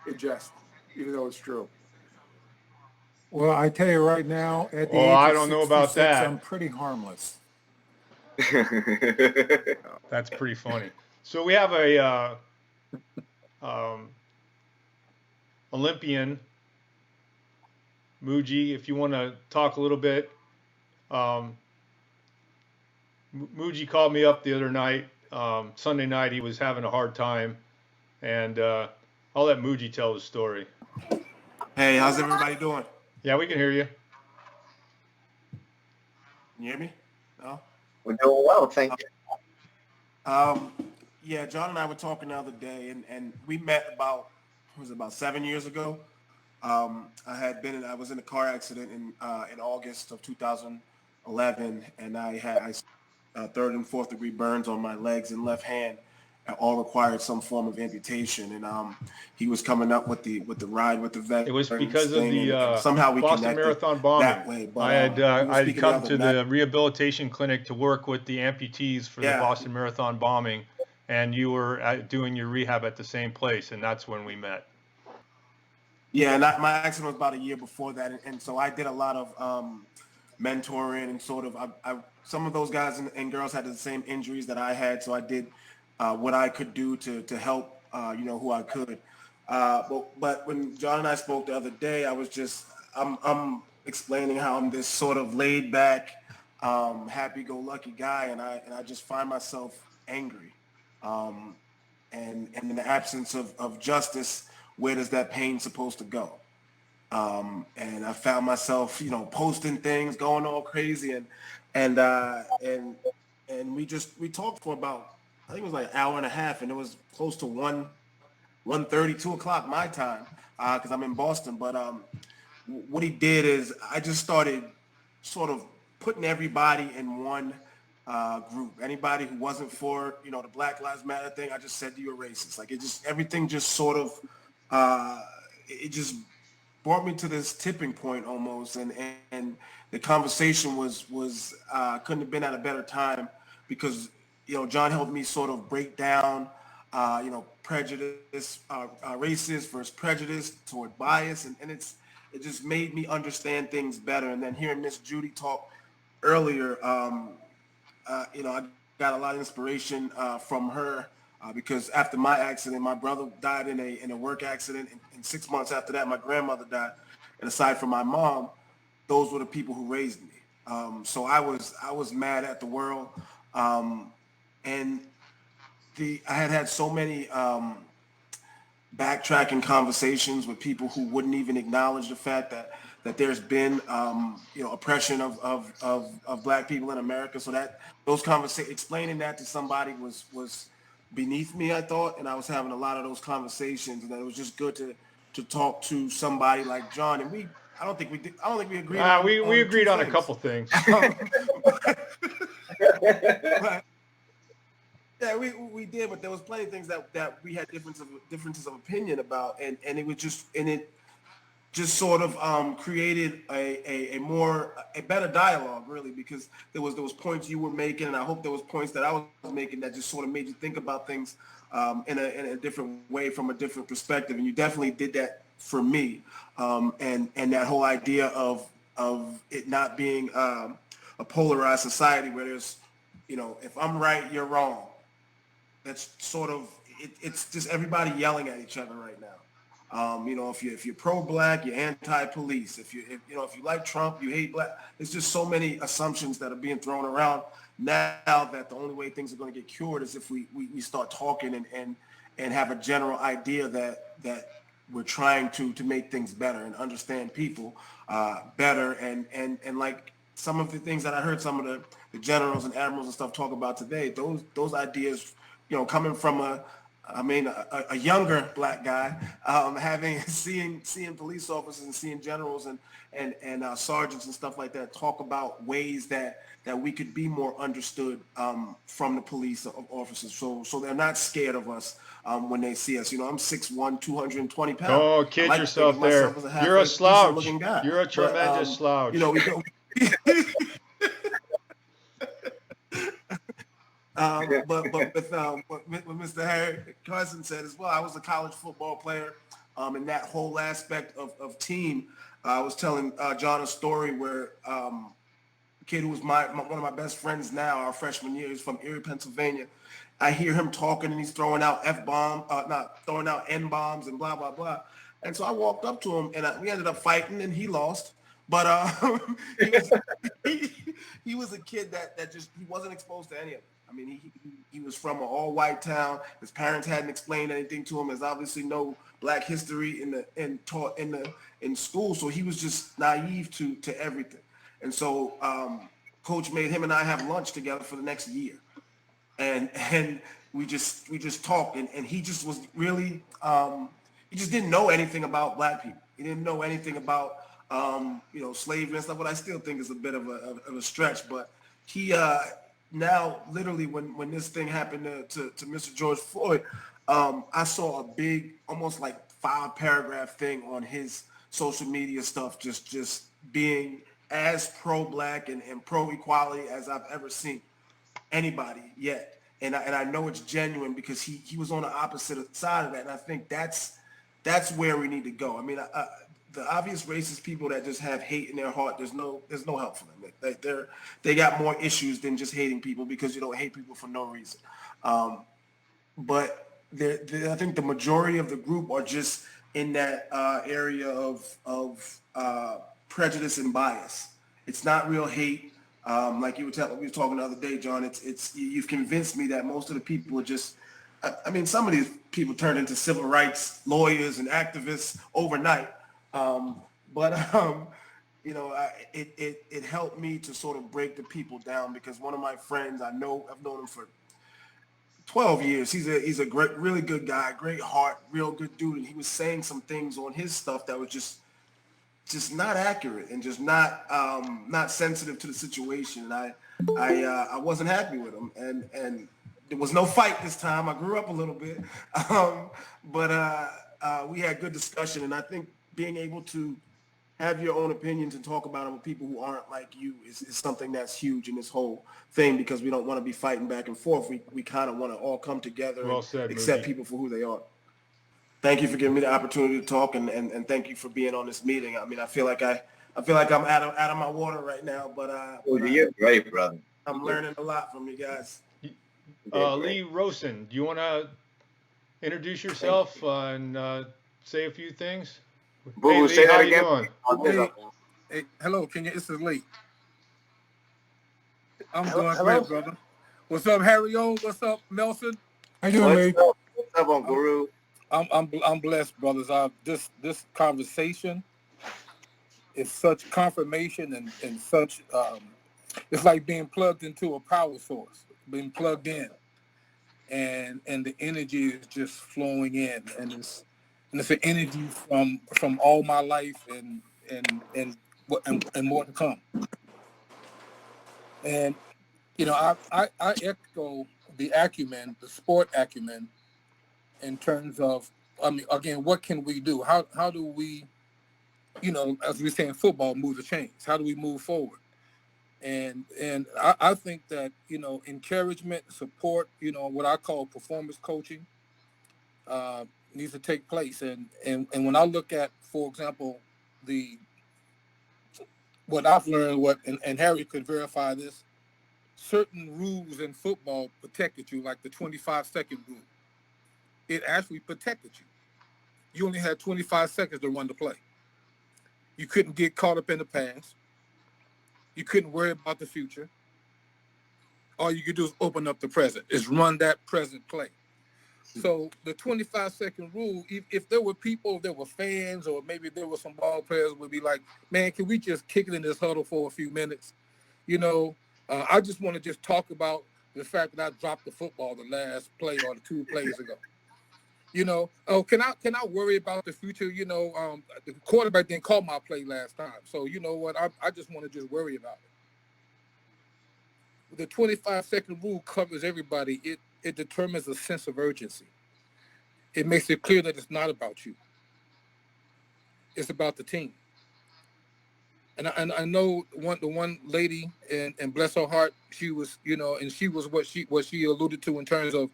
in jest, even though it's true. Well, I tell you right now, at the Oh, age I of don't know about 66, I'm that. pretty harmless. That's pretty funny. So we have a Olympian, Muji. If you want to talk a little bit, um, Muji called me up the other night, Sunday night. He was having a hard time, and I'll let Muji tell the story. Hey, how's everybody doing? Yeah, we can hear you. Can you hear me? No? We're doing well, thank you. Yeah, John and I were talking the other day, and we met about, was it about 7 years ago? I was in a car accident in August of 2011, and I had third and fourth degree burns on my legs and left hand, all required some form of amputation. And he was coming up with the ride with the It was veterans because of thing, the and somehow we Boston connected Marathon bombing. that way. But we were I had speaking the come other to night. the rehabilitation clinic to work with the amputees for the Yeah. Boston Marathon bombing, and you were doing your rehab at the same place, and that's when we met. Yeah, and my accident was about a year before that, and so I did a lot of mentoring and sort of. Some of those guys and girls had the same injuries that I had, so I did what I could do to help who I could. But when John and I spoke the other day, I'm explaining how I'm this sort of laid back, happy-go-lucky guy, and I just find myself angry, and in the absence of justice, where does that pain supposed to go? And I found myself, posting things, going all crazy, and we talked for about, I think it was like an hour and a half, and it was close to 1:30, 2 o'clock my time, because I'm in Boston. But what he did is I just started sort of putting everybody in one group. Anybody who wasn't for, the Black Lives Matter thing, I just said you're racist. Like everything just sort of, it just brought me to this tipping point almost, and the conversation was couldn't have been at a better time, because John helped me sort of break down prejudice, racist versus prejudice toward bias, and it just made me understand things better. And then hearing Miss Judy talk earlier, I got a lot of inspiration from her, because after my accident, my brother died in a work accident, and 6 months after that, my grandmother died. And aside from my mom, those were the people who raised me. So I was mad at the world, and I had so many backtracking conversations with people who wouldn't even acknowledge the fact that there's been oppression of Black people in America. So that those conversations, explaining that to somebody was beneath me, I thought, and I was having a lot of those conversations, and it was just good to talk to somebody like John. And I don't think we agreed on We agreed two on a things. couple things. But yeah, we did, but there was plenty of things that we had differences of opinion about, and it just sort of created a better dialogue, really, because there was points you were making, and I hope there was points that I was making that just sort of made you think about things in a different way, from a different perspective, and you definitely did that for me, and that whole idea of it not being a polarized society where there's, if I'm right, you're wrong. That's sort of it's just everybody yelling at each other right now. If you're pro-Black, you're anti-police. If you like Trump, you hate Black. There's just so many assumptions that are being thrown around now, that the only way things are going to get cured is if we start talking and have a general idea that we're trying to make things better and understand people better, and like some of the things that I heard some of the generals and admirals and stuff talk about today, those ideas, coming from a younger Black guy, seeing police officers and seeing generals and sergeants and stuff like that talk about ways that we could be more understood from the police officers, so they're not scared of us when they see us. I'm 6'1", 220 pounds. Oh, kid yourself there. You're a slouch. You're a tremendous slouch. We go. But with what Mr. Harry Carson said as well, I was a college football player. in that whole aspect of team. I was telling John a story where a kid who was one of my best friends now, our freshman year, is from Erie, Pennsylvania. I hear him talking and he's throwing out throwing out N-bombs and blah, blah, blah. And so I walked up to him and we ended up fighting and he lost. But he was a kid that just, he wasn't exposed to any of it. I mean, he was from an all-white town. His parents hadn't explained anything to him. There's obviously no Black history taught in school, so he was just naive to everything. And so Coach made him and I have lunch together for the next year, and we just talked, and he just was really he just didn't know anything about Black people. He didn't know anything about slavery and stuff. What I still think is a bit of a stretch, but he. Now, literally, when this thing happened to Mr. George Floyd, I saw a big, almost like 5-paragraph thing on his social media stuff, just being as pro-Black and pro-equality as I've ever seen anybody yet. And I know it's genuine because he was on the opposite side of that, and I think that's where we need to go. I mean, the obvious racist people that just have hate in their heart, there's no help for them. They got more issues than just hating people, because you don't hate people for no reason. But I think the majority of the group are just in that area of prejudice and bias. It's not real hate. Like we were talking the other day, John. You've convinced me that most of the people are just. I mean, some of these people turned into civil rights lawyers and activists overnight. It helped me to sort of break the people down, because one of my friends, I've known him for 12 years. He's a great, really good guy, great heart, real good dude. And he was saying some things on his stuff that was just not accurate and just not sensitive to the situation. And I wasn't happy with him. And there was no fight this time. I grew up a little bit, but we had good discussion. And I think being able to have your own opinions and talk about them with people who aren't like you is something that's huge in this whole thing, because we don't want to be fighting back and forth. We kind of want to all come together and accept people for who they are. Thank you for giving me the opportunity to talk, and thank you for being on this meeting. I mean, I feel like I'm out of my water right now, but you're great, brother. I'm learning a lot from you guys. Lee Rosen, do you want to introduce yourself and say a few things? Hey, Lee, how you doing? Hey, hello, this is Lee. I'm doing great, brother. What's up, Harry O? What's up, Nelson? How you doing, Lee? What's up, Uncle Guru? I'm blessed, brothers. This conversation is such confirmation and such. It's like being plugged into a power source, being plugged in, and the energy is just flowing in, and it's an energy from all my life and more to come. And I echo the acumen, the sport acumen, in terms of, I mean, again, what can we do? How do we, as we say in football, move the chains? How do we move forward? And I think that, encouragement, support, what I call performance coaching, needs to take place. And when I look at, for example, what I've learned, and Harry could verify this, certain rules in football protected you, like the 25-second rule. It actually protected you. You only had 25 seconds to run the play. You couldn't get caught up in the past. You couldn't worry about the future. All you could do is open up the present, is run that present play. So the 25-second rule, if there were people, there were fans, or maybe there were some ball players, would be like, man, can we just kick it in this huddle for a few minutes? I just want to just talk about the fact that I dropped the football the last play or the 2 plays ago. Can I worry about the future? The quarterback didn't call my play last time. So you know what? I just want to just worry about it. The 25-second rule covers everybody. It determines a sense of urgency. It makes it clear that it's not about you. It's about the team. And I know the one lady, and bless her heart, she was, and she was what she alluded to in terms of,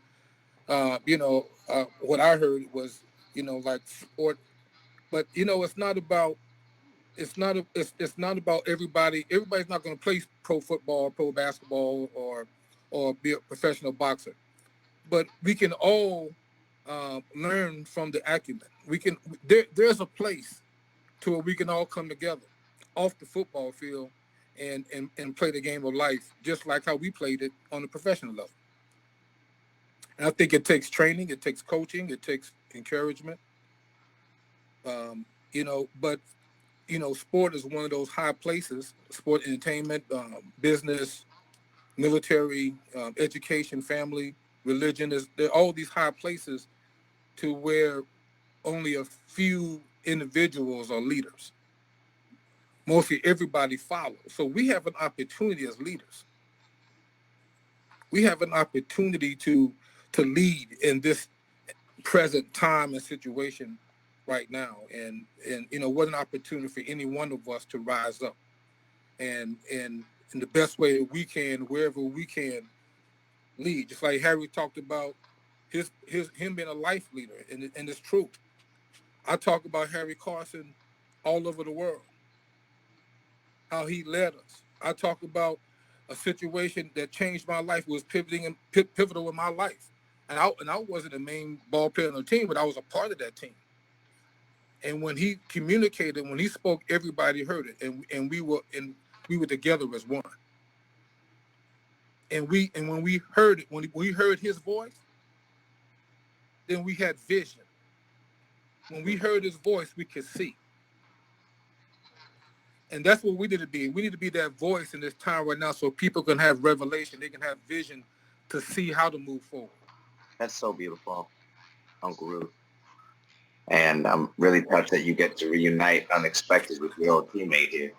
what I heard was, like sport But it's not about it's not about everybody. Everybody's not going to play pro football, pro basketball, or be a professional boxer. But we can all learn from the acumen. There's a place to where we can all come together off the football field and play the game of life, just like how we played it on the professional level. And I think it takes training, it takes coaching, it takes encouragement. But sport is one of those high places. Sport, entertainment, business, military, education, family, religion. There are all these high places to where only a few individuals are leaders. Mostly everybody follows. So we have an opportunity as leaders. We have an opportunity to lead in this present time and situation right now. And what an opportunity for any one of us to rise up and in the best way that we can, wherever we can, lead. Just like Harry talked about him being a life leader, and it's true. I talk about Harry Carson all over the world, how he led us. I talk about a situation that changed my life, was pivotal in my life. And I wasn't the main ball player on the team, but I was a part of that team. And when he communicated, when he spoke, everybody heard it, and we were together as one. And when we heard it, when we heard his voice, then we had vision. When we heard his voice, we could see. And that's what we need to be. We need to be that voice in this time right now, so people can have revelation. They can have vision to see how to move forward. That's so beautiful, Uncle Ruth. And I'm really touched that you get to reunite unexpected with your old teammate here.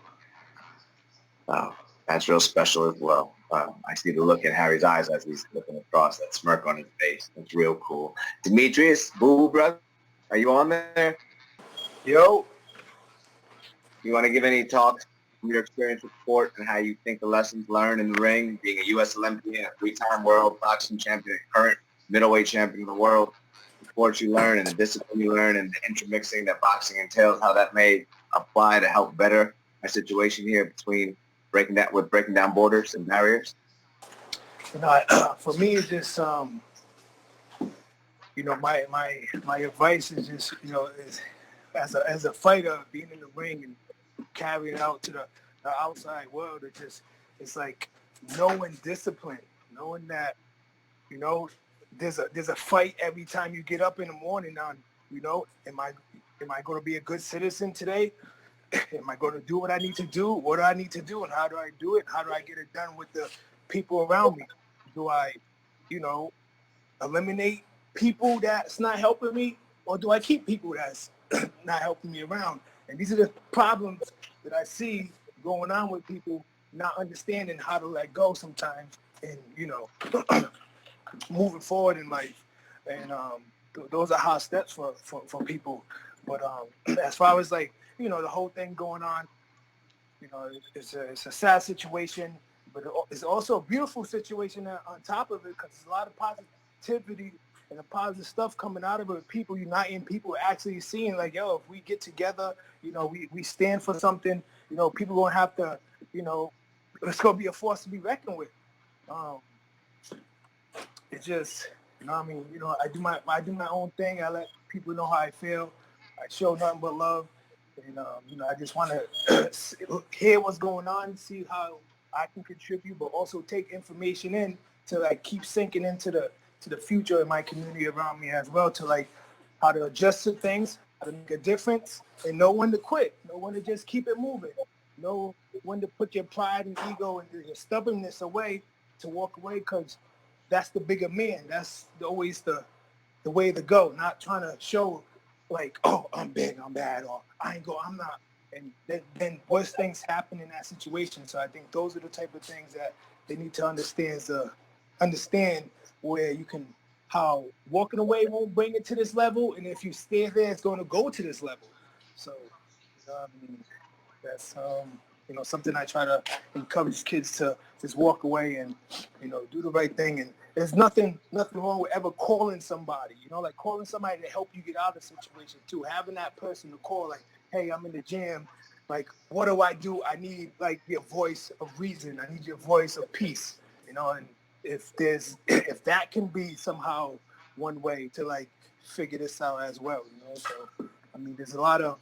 That's real special as well. I see the look in Harry's eyes as he's looking across, that smirk on his face. It's real cool. Demetrius, boo brother, are you on there? Yo. You want to give any talks from your experience with sport and how you think the lessons learned in the ring, being a U.S. Olympian, a three-time world boxing champion, current middleweight champion of the world, the sports you learn and the discipline you learn and the intermixing that boxing entails, how that may apply to help better our situation here between breaking down borders and barriers? For me, it's just my advice is just is as a fighter, being in the ring and carrying it out to the outside world. It's like knowing discipline, knowing that there's a fight every time you get up in the morning. On am I going to be a good citizen today? Am I going to do what I need to do? What do I need to do, and how do I do it? How do I get it done with the people around me? Do I, eliminate people that's not helping me, or do I keep people that's not helping me around? And these are the problems that I see going on with people not understanding how to let go sometimes, and moving forward in life. And those are hard steps for people. But as far as the whole thing going on, it's a sad situation, but it's also a beautiful situation on top of it, because there's a lot of positivity and the positive stuff coming out of it. People uniting, people actually seeing if we get together, we stand for something, people gonna have to, it's gonna be a force to be reckoned with. It's just, I do my own thing. I let people know how I feel. I show nothing but love. And, I just want to hear what's going on, see how I can contribute, but also take information in to keep sinking into the future of my community around me as well, to how to adjust to things, how to make a difference, and know when to quit, know when to just keep it moving, know when to put your pride and ego and your stubbornness away, to walk away, because that's the bigger man. That's always the way to go, not trying to show oh, I'm big, I'm bad, or I'm not. And then worse things happen in that situation. So I think those are the type of things that they need to understand where how walking away won't bring it to this level. And if you stay there, it's going to go to this level. So, that's, something I try to encourage kids to just walk away and do the right thing. And there's nothing wrong with ever calling somebody, like calling somebody to help you get out of the situation too. Having that person to call, like, hey, I'm in the jam. Like, what do? I need like your voice of reason. I need your voice of peace, and if that can be somehow one way to like figure this out as well, So, I mean, there's a lot of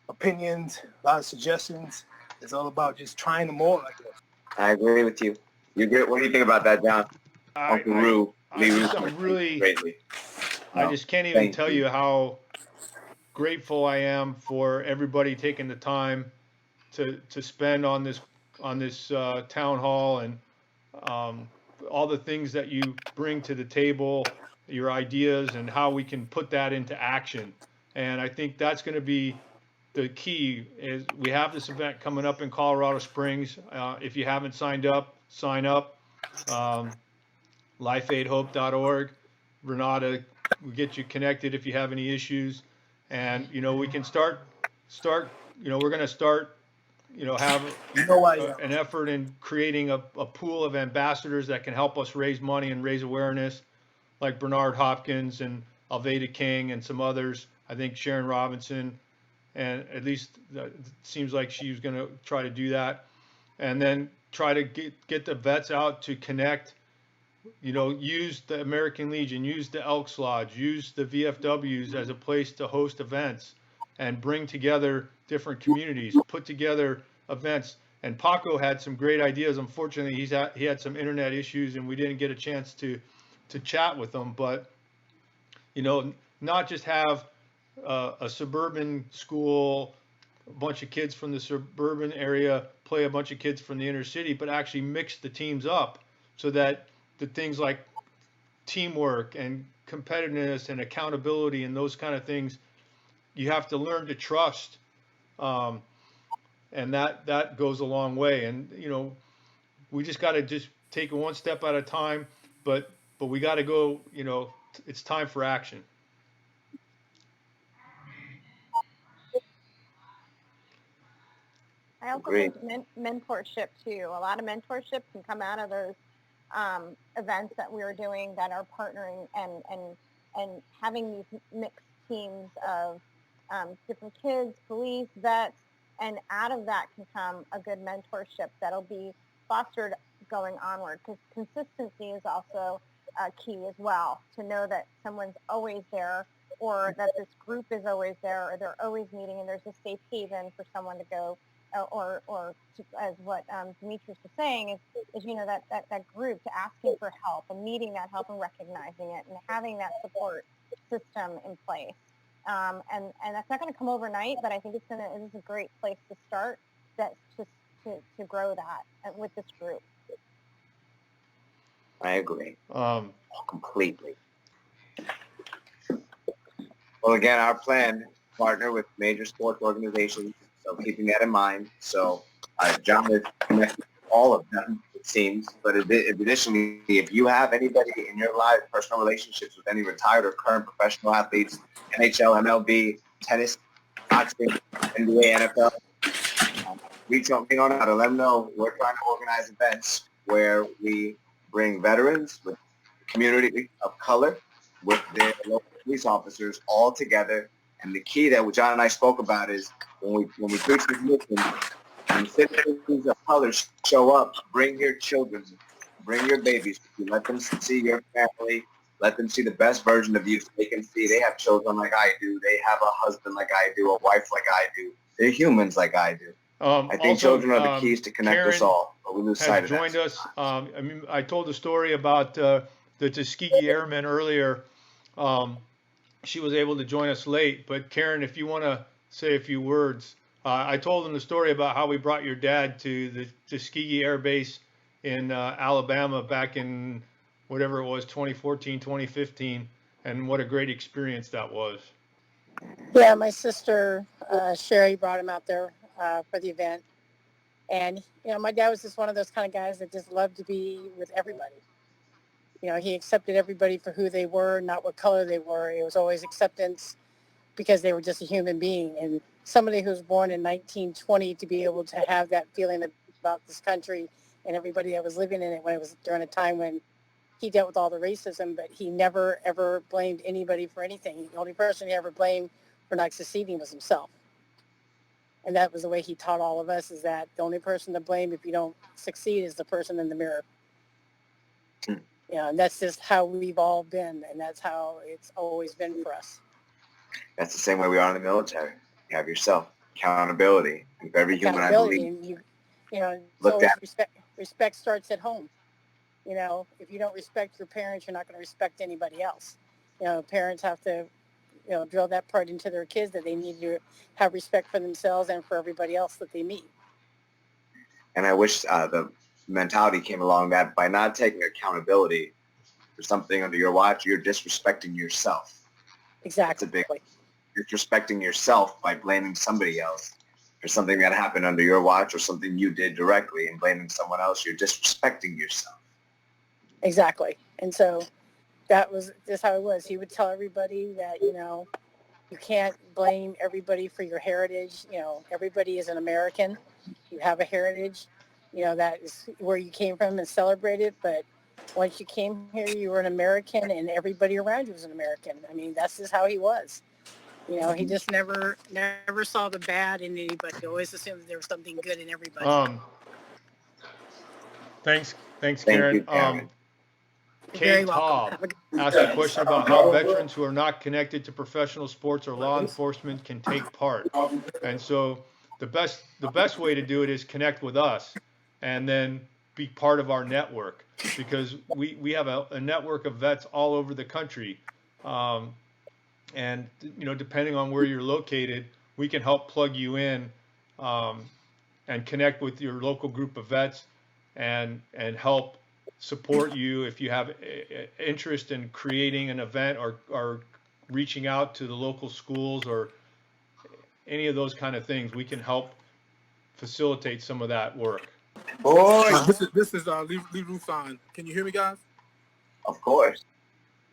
opinions, a lot of suggestions. It's all about just trying them all, I guess. I agree with you. What do you think about that, John? Uncle Roo, Lee Roosevelt, greatly. I just can't even tell you how grateful I am for everybody taking the time to spend on this town hall, and all the things that you bring to the table, your ideas, and how we can put that into action. And I think that's going to be the key. Is we have this event coming up in Colorado Springs. If you haven't signed up, sign up. lifeaidhope.org. Renata will get you connected if you have any issues, and we can start. We're going to start. Have an effort in creating a pool of ambassadors that can help us raise money and raise awareness, like Bernard Hopkins and Alveda King and some others. I think Sharon Robinson, and at least it seems like she was going to try to do that, and then try to get the vets out to connect. Use the American Legion, use the Elks Lodge, use the VFWs as a place to host events and bring together different communities, put together events. And Paco had some great ideas. Unfortunately, he had some internet issues and we didn't get a chance to chat with him. But, not just have a suburban school, a bunch of kids from the suburban area play a bunch of kids from the inner city, but actually mix the teams up so that the things like teamwork and competitiveness and accountability and those kind of things, you have to learn to trust. And that goes a long way. And, we just got to just take it one step at a time, but we got to go, it's time for action. I also think mentorship too. A lot of mentorship can come out of those events that we are doing that are partnering and having these mixed teams of different kids, police, vets, and out of that can come a good mentorship that'll be fostered going onward, because consistency is also key as well, to know that someone's always there, or that this group is always there, or they're always meeting and there's a safe haven for someone to go, or to, as what Demetrius was saying, is that group, to asking for help and needing that help and recognizing it and having that support system in place. And that's not going to come overnight, but I think it is a great place to start. That's just to grow that with this group. I agree completely. Well, again, our plan partner with major sports organizations, so keeping that in mind. So John is connected with all of them, it seems. But additionally, if you have anybody in your life, personal relationships with any retired or current professional athletes, NHL, MLB, tennis, boxing, NBA, NFL, reach out to let them know we're trying to organize events where we bring veterans with community of color with their local police officers all together. And the key that John and I spoke about is when we preach this mission, when citizens of color show up, bring your children, bring your babies, let them see your family, let them see the best version of you, so they can see they have children like I do, they have a husband like I do, a wife like I do, they're humans like I do. I think also, children are the keys to connect Karen us all, but we lose sight of that. Joined us. I told the story about the Tuskegee Airmen earlier. She was able to join us late, but Karen, if you want to say a few words. I told them the story about how we brought your dad to the Tuskegee Air Base in Alabama back in whatever it was, 2014, 2015, and what a great experience that was. Yeah, my sister, Sherry, brought him out there for the event. And, my dad was just one of those kind of guys that just loved to be with everybody. He accepted everybody for who they were, not what color they were. It was always acceptance because they were just a human being. And somebody who was born in 1920 to be able to have that feeling about this country and everybody that was living in it when it was during a time when he dealt with all the racism, but he never, ever blamed anybody for anything. The only person he ever blamed for not succeeding was himself. And that was the way he taught all of us, is that the only person to blame if you don't succeed is the person in the mirror. And that's just how we've all been, and that's how it's always been for us. That's the same way we are in the military. You have yourself, accountability. And for every human, I believe, And you know, it's looked always at. respect starts at home. You know, if you don't respect your parents, you're not going to respect anybody else. You know, parents have to, drill that part into their kids, that they need to have respect for themselves and for everybody else that they meet. And I wish the mentality came along that by not taking accountability for something under your watch, you're disrespecting yourself. Exactly. That's a big, you're disrespecting yourself by blaming somebody else for something that happened under your watch or something you did directly, and blaming someone else. You're disrespecting yourself. Exactly. And so that was just how it was. He would tell everybody that, you can't blame everybody for your heritage. Everybody is an American. You have a heritage, that is where you came from and celebrate it. But once you came here, you were an American, and everybody around you was an American. I mean, that's just how he was. He just never saw the bad in anybody. He always assumed there was something good in everybody. Thanks, Thank Karen. you, Karen. Kay Taub asked a question about how veterans who are not connected to professional sports or law enforcement can take part. And so the best way to do it is connect with us and then be part of our network, because we have a network of vets all over the country. And depending on where you're located, we can help plug you in and connect with your local group of vets and help support you if you have interest in creating an event or reaching out to the local schools or any of those kind of things. We can help facilitate some of that work. This is Lee Rufon. Can you hear me, guys? Of course.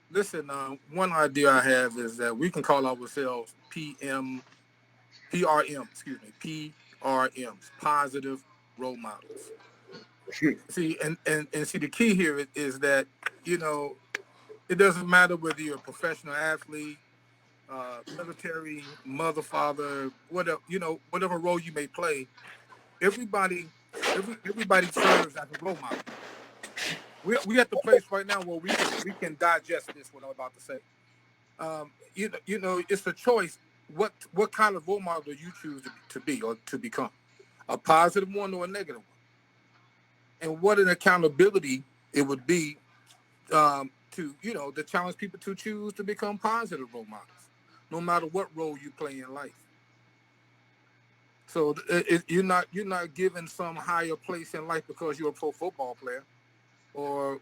Listen, one idea I have is that we can call ourselves PRMs, positive role models. See, and see, the key here is that, it doesn't matter whether you're a professional athlete, military, mother, father, whatever role you may play. Everybody serves as a role model. We at the place right now where we can digest this, what I'm about to say. It's a choice. What kind of role model you choose to be or to become, a positive one or a negative one, and what an accountability it would be to challenge people to choose to become positive role models, no matter what role you play in life. So you're not given some higher place in life because you're a pro football player, or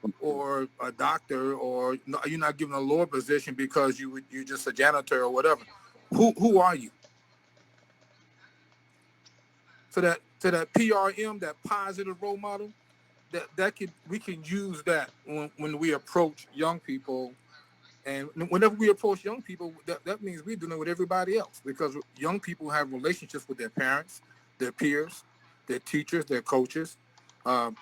a doctor, or you're not given a lower position because you're just a janitor or whatever. Who are you? So that PRM, that positive role model, we can use that when we approach young people. And whenever we approach young people, that means we're dealing with everybody else, because young people have relationships with their parents, their peers, their teachers, their coaches,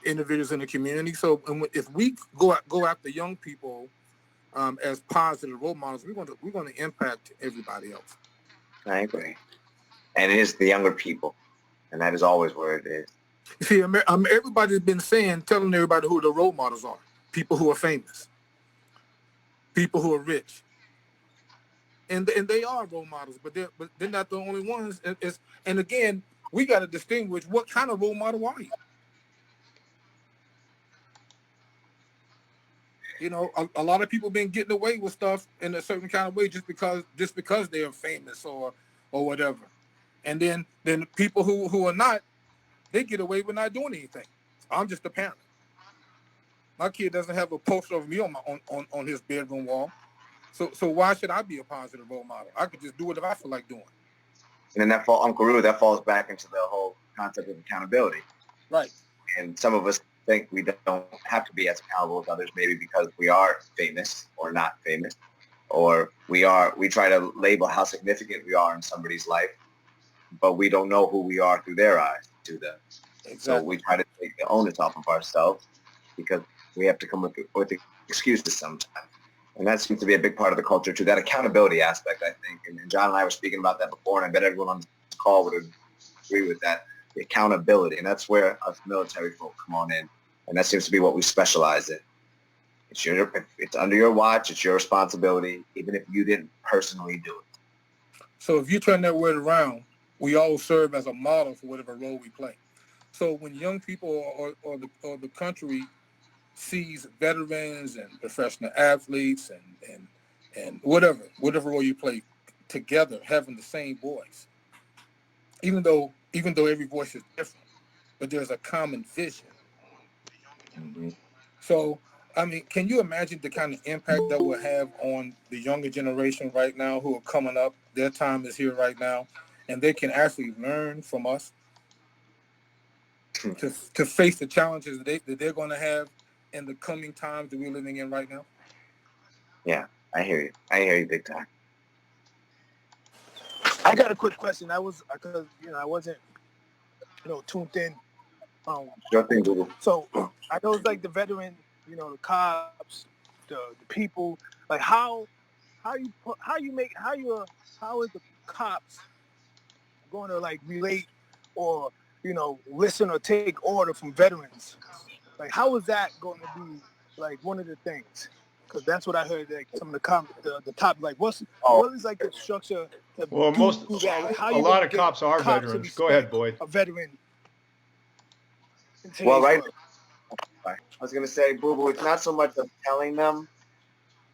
individuals in the community. So if we go after young people as positive role models, we're going to impact everybody else. I agree. And it is the younger people, and that is always where it is. See, everybody's been telling everybody who the role models are: people who are famous, people who are rich. And they are role models, but they're not the only ones. And again, we got to distinguish what kind of role model are you. A lot of people been getting away with stuff in a certain kind of way just because they are famous or whatever. And then people who are not, they get away with not doing anything. I'm just a parent. My kid doesn't have a poster of me on his bedroom wall. So why should I be a positive role model? I could just do it if I feel like doing. And then Uncle Roo, that falls back into the whole concept of accountability. Right. And some of us think we don't have to be as accountable as others, maybe because we are famous or not famous, or we try to label how significant we are in somebody's life, but we don't know who we are through their eyes to them. So Exactly. we try to take the onus off of ourselves because we have to come with excuses sometimes. And that seems to be a big part of the culture too, that accountability aspect, I think. And John and I were speaking about that before, and I bet everyone on this call would agree with that, the accountability. And that's where us military folk come on in. And that seems to be what we specialize in. It's under your watch, it's your responsibility, even if you didn't personally do it. So if you turn that word around, we all serve as a model for whatever role we play. So when young people or the country sees veterans and professional athletes and whatever role you play together, having the same voice, even though every voice is different, but there's a common vision. Mm-hmm. So, I mean, can you imagine the kind of impact that will have on the younger generation right now who are coming up? Their time is here right now, and they can actually learn from us to face the challenges that they're going to have in the coming times that we're living in right now. Yeah, I hear you. I hear you big time. I got a quick question. I was because I wasn't tuned in. Sure thing, Google. So I know it's like the veteran, the cops, the people. Like how is the cops going to like relate or listen or take order from veterans? Like how is that going to be like one of the things? Because that's what I heard. Like some of the top, like what is like the structure to Well, do that? Like how a you lot gonna of get cops are cops to veterans. Go ahead, respect Boyd. a veteran in Well, today's right. world? I was going to say, Boo Boo, it's not so much of telling them.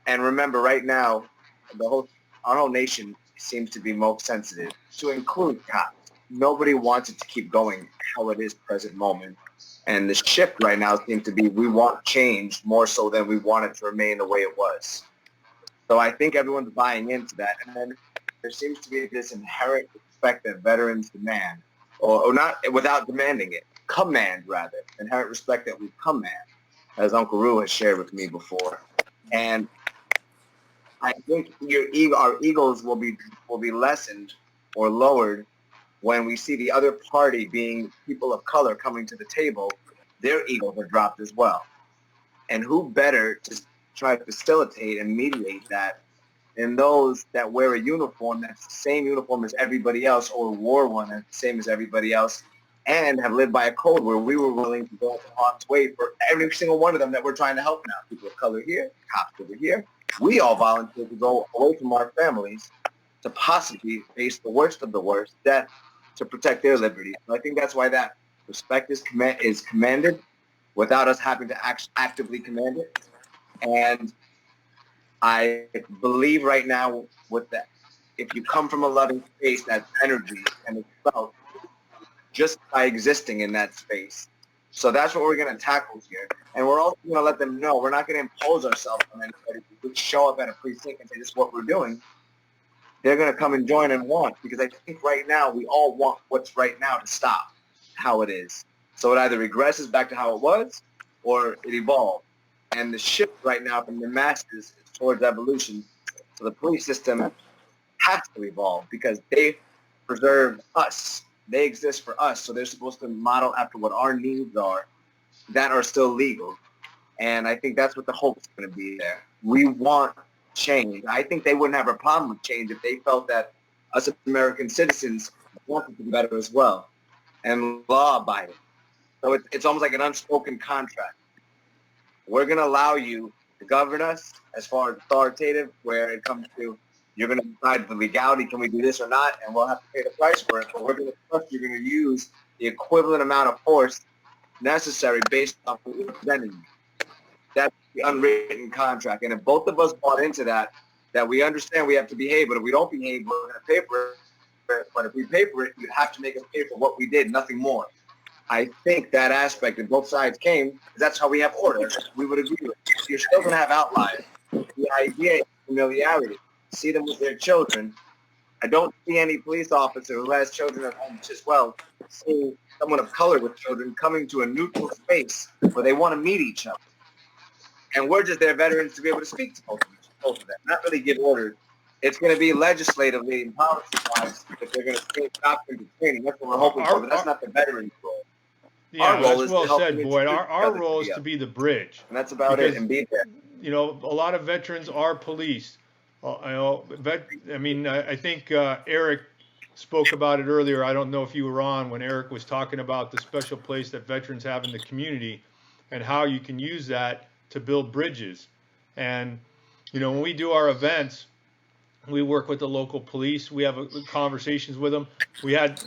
And remember, right now, our whole nation seems to be most sensitive to include cops. Nobody wants it to keep going how it is present moment. And the shift right now seems to be we want change more so than we want it to remain the way it was. So I think everyone's buying into that. And then there seems to be this inherent respect that veterans demand, or not without demanding it, command rather, inherent respect that we command, as Uncle Rue has shared with me before. And I think our egos will be lessened or lowered when we see the other party being people of color coming to the table. Their egos are dropped as well. And who better to try to facilitate and mediate that than those that wear a uniform that's the same uniform as everybody else, or wore one that's the same as everybody else, and have lived by a code where we were willing to go into harm's way for every single one of them that we're trying to help now. People of color here, cops over here. We all volunteered to go away from our families to possibly face the worst of the worst, death, to protect their liberty. So I think that's why that respect is commanded without us having to actively command it. And I believe right now with that, if you come from a loving space, that energy and it's felt just by existing in that space. So that's what we're going to tackle here. And we're also going to let them know we're not going to impose ourselves on anybody. If we show up at a precinct and say this is what we're doing, they're going to come and join and want, because I think right now we all want what's right now to stop how it is. So it either regresses back to how it was or it evolves. And the shift right now from the masses is towards evolution. So the police system has to evolve because they preserve us. They exist for us. So they're supposed to model after what our needs are that are still legal. And I think that's what the hope is going to be there. We want change. I think they wouldn't have a problem with change if they felt that us American citizens wanted to be better as well and law-abiding. So it's almost like an unspoken contract. We're going to allow you to govern us as far as authoritative, where it comes to you're going to decide the legality, can we do this or not, and we'll have to pay the price for it. But we're going to trust you're going to use the equivalent amount of force necessary based on what we're presenting you. That's the unwritten contract. And if both of us bought into that we understand we have to behave, but if we don't behave, we're going to pay for it. But if we pay for it, you have to make us pay for what we did, nothing more. I think that aspect, and both sides came, because that's how we have order. We would agree with it. You're still going to have outliers. The idea is familiarity. See them with their children. I don't see any police officer who has children at home as well seeing someone of color with children coming to a neutral space where they want to meet each other. And we're just their veterans to be able to speak to both of them, not really give orders. It's going to be legislatively and policy-wise if they're going to stop them to training. That's what we're hoping for, but that's not the veterans' role. Yeah, Our role that's is well to help said, them Boyd. introduce each Our other role to is the to other. be the bridge. And that's about it, and be there. You know, a lot of veterans are policed. I mean, I think Eric spoke about it earlier. I don't know if you were on when Eric was talking about the special place that veterans have in the community and how you can use that to build bridges. And, you know, when we do our events, we work with the local police. We have conversations with them. We had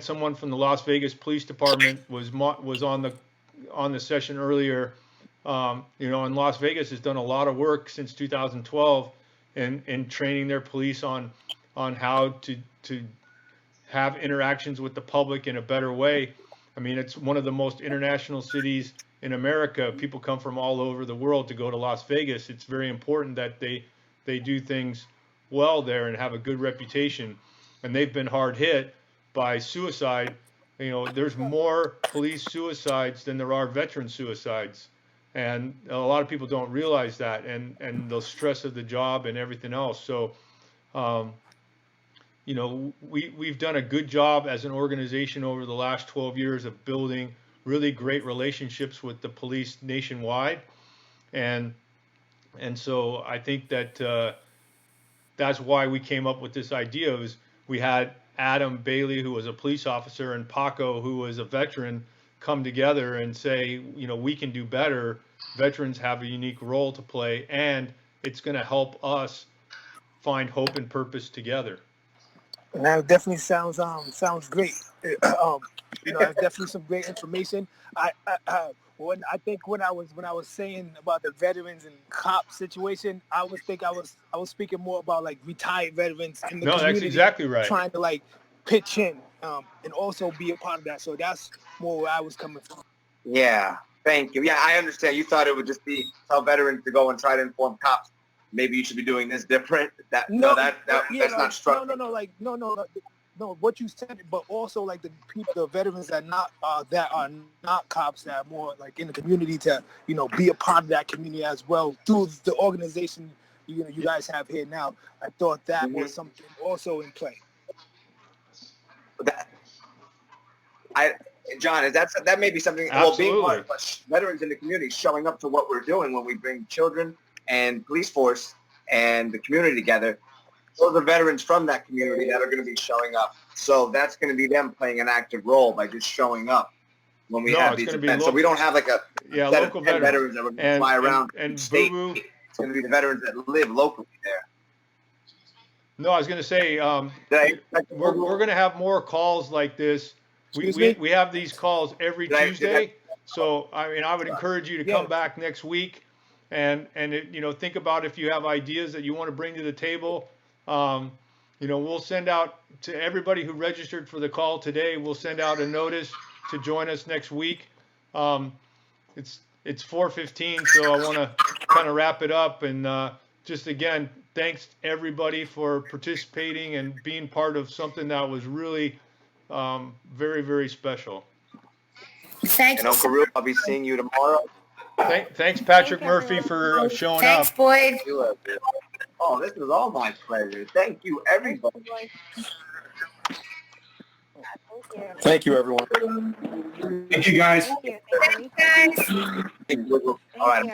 someone from the Las Vegas Police Department was on the session earlier. You know, and Las Vegas has done a lot of work since 2012 in training their police on how to have interactions with the public in a better way. I mean, it's one of the most international cities in America. People come from all over the world to go to Las Vegas. It's very important that they do things well there and have a good reputation. And they've been hard hit by suicide. You know, there's more police suicides than there are veteran suicides. And a lot of people don't realize that, and the stress of the job and everything else. So, you know, we've done a good job as an organization over the last 12 years of building really great relationships with the police nationwide. And so I think that that's why we came up with this idea. Was we had Adam Bailey, who was a police officer, and Paco, who was a veteran, come together and say, you know, we can do better. Veterans have a unique role to play, and it's going to help us find hope and purpose together. And that definitely sounds great. You know, that's definitely some great information. I think when I was saying about the veterans and cop situation, I was speaking more about like retired veterans in the No, community. that's exactly right. Trying to like pitch in and also be a part of that. So that's more where I was coming from. Yeah, thank you. Yeah, I understand. You thought it would just be tell veterans to go and try to inform cops. Maybe you should be doing this different. That's not structured. No. What you said, but also like the people, the veterans that are not cops, that are more like in the community to be a part of that community as well through the organization you guys have here now. I thought that was something also in play. John, that may be something. Absolutely. Well, being part of veterans in the community, showing up to what we're doing when we bring children and police force and the community together. Those are veterans from that community that are going to be showing up. So that's going to be them playing an active role by just showing up when we have these events. So we don't have like a set local of 10 veterans that we're going to fly around and state. It's going to be the veterans that live locally there. No, I was going to say we're going to have more calls like this. We have these calls every Tuesday. So I mean, I would encourage you to come back next week and think about if you have ideas that you want to bring to the table. We'll send out to everybody who registered for the call today. We'll send out a notice to join us next week. It's 4:15, so I want to kind of wrap it up. And just again, thanks everybody for participating and being part of something that was really very, very special. Thank you. And Uncle Ruth, I'll be seeing you tomorrow. Thanks, Patrick Murphy, for showing up. Thanks, Boyd. Oh, this was all my pleasure. Thank you, everybody. Thank you, everyone. Thank you, guys. All right.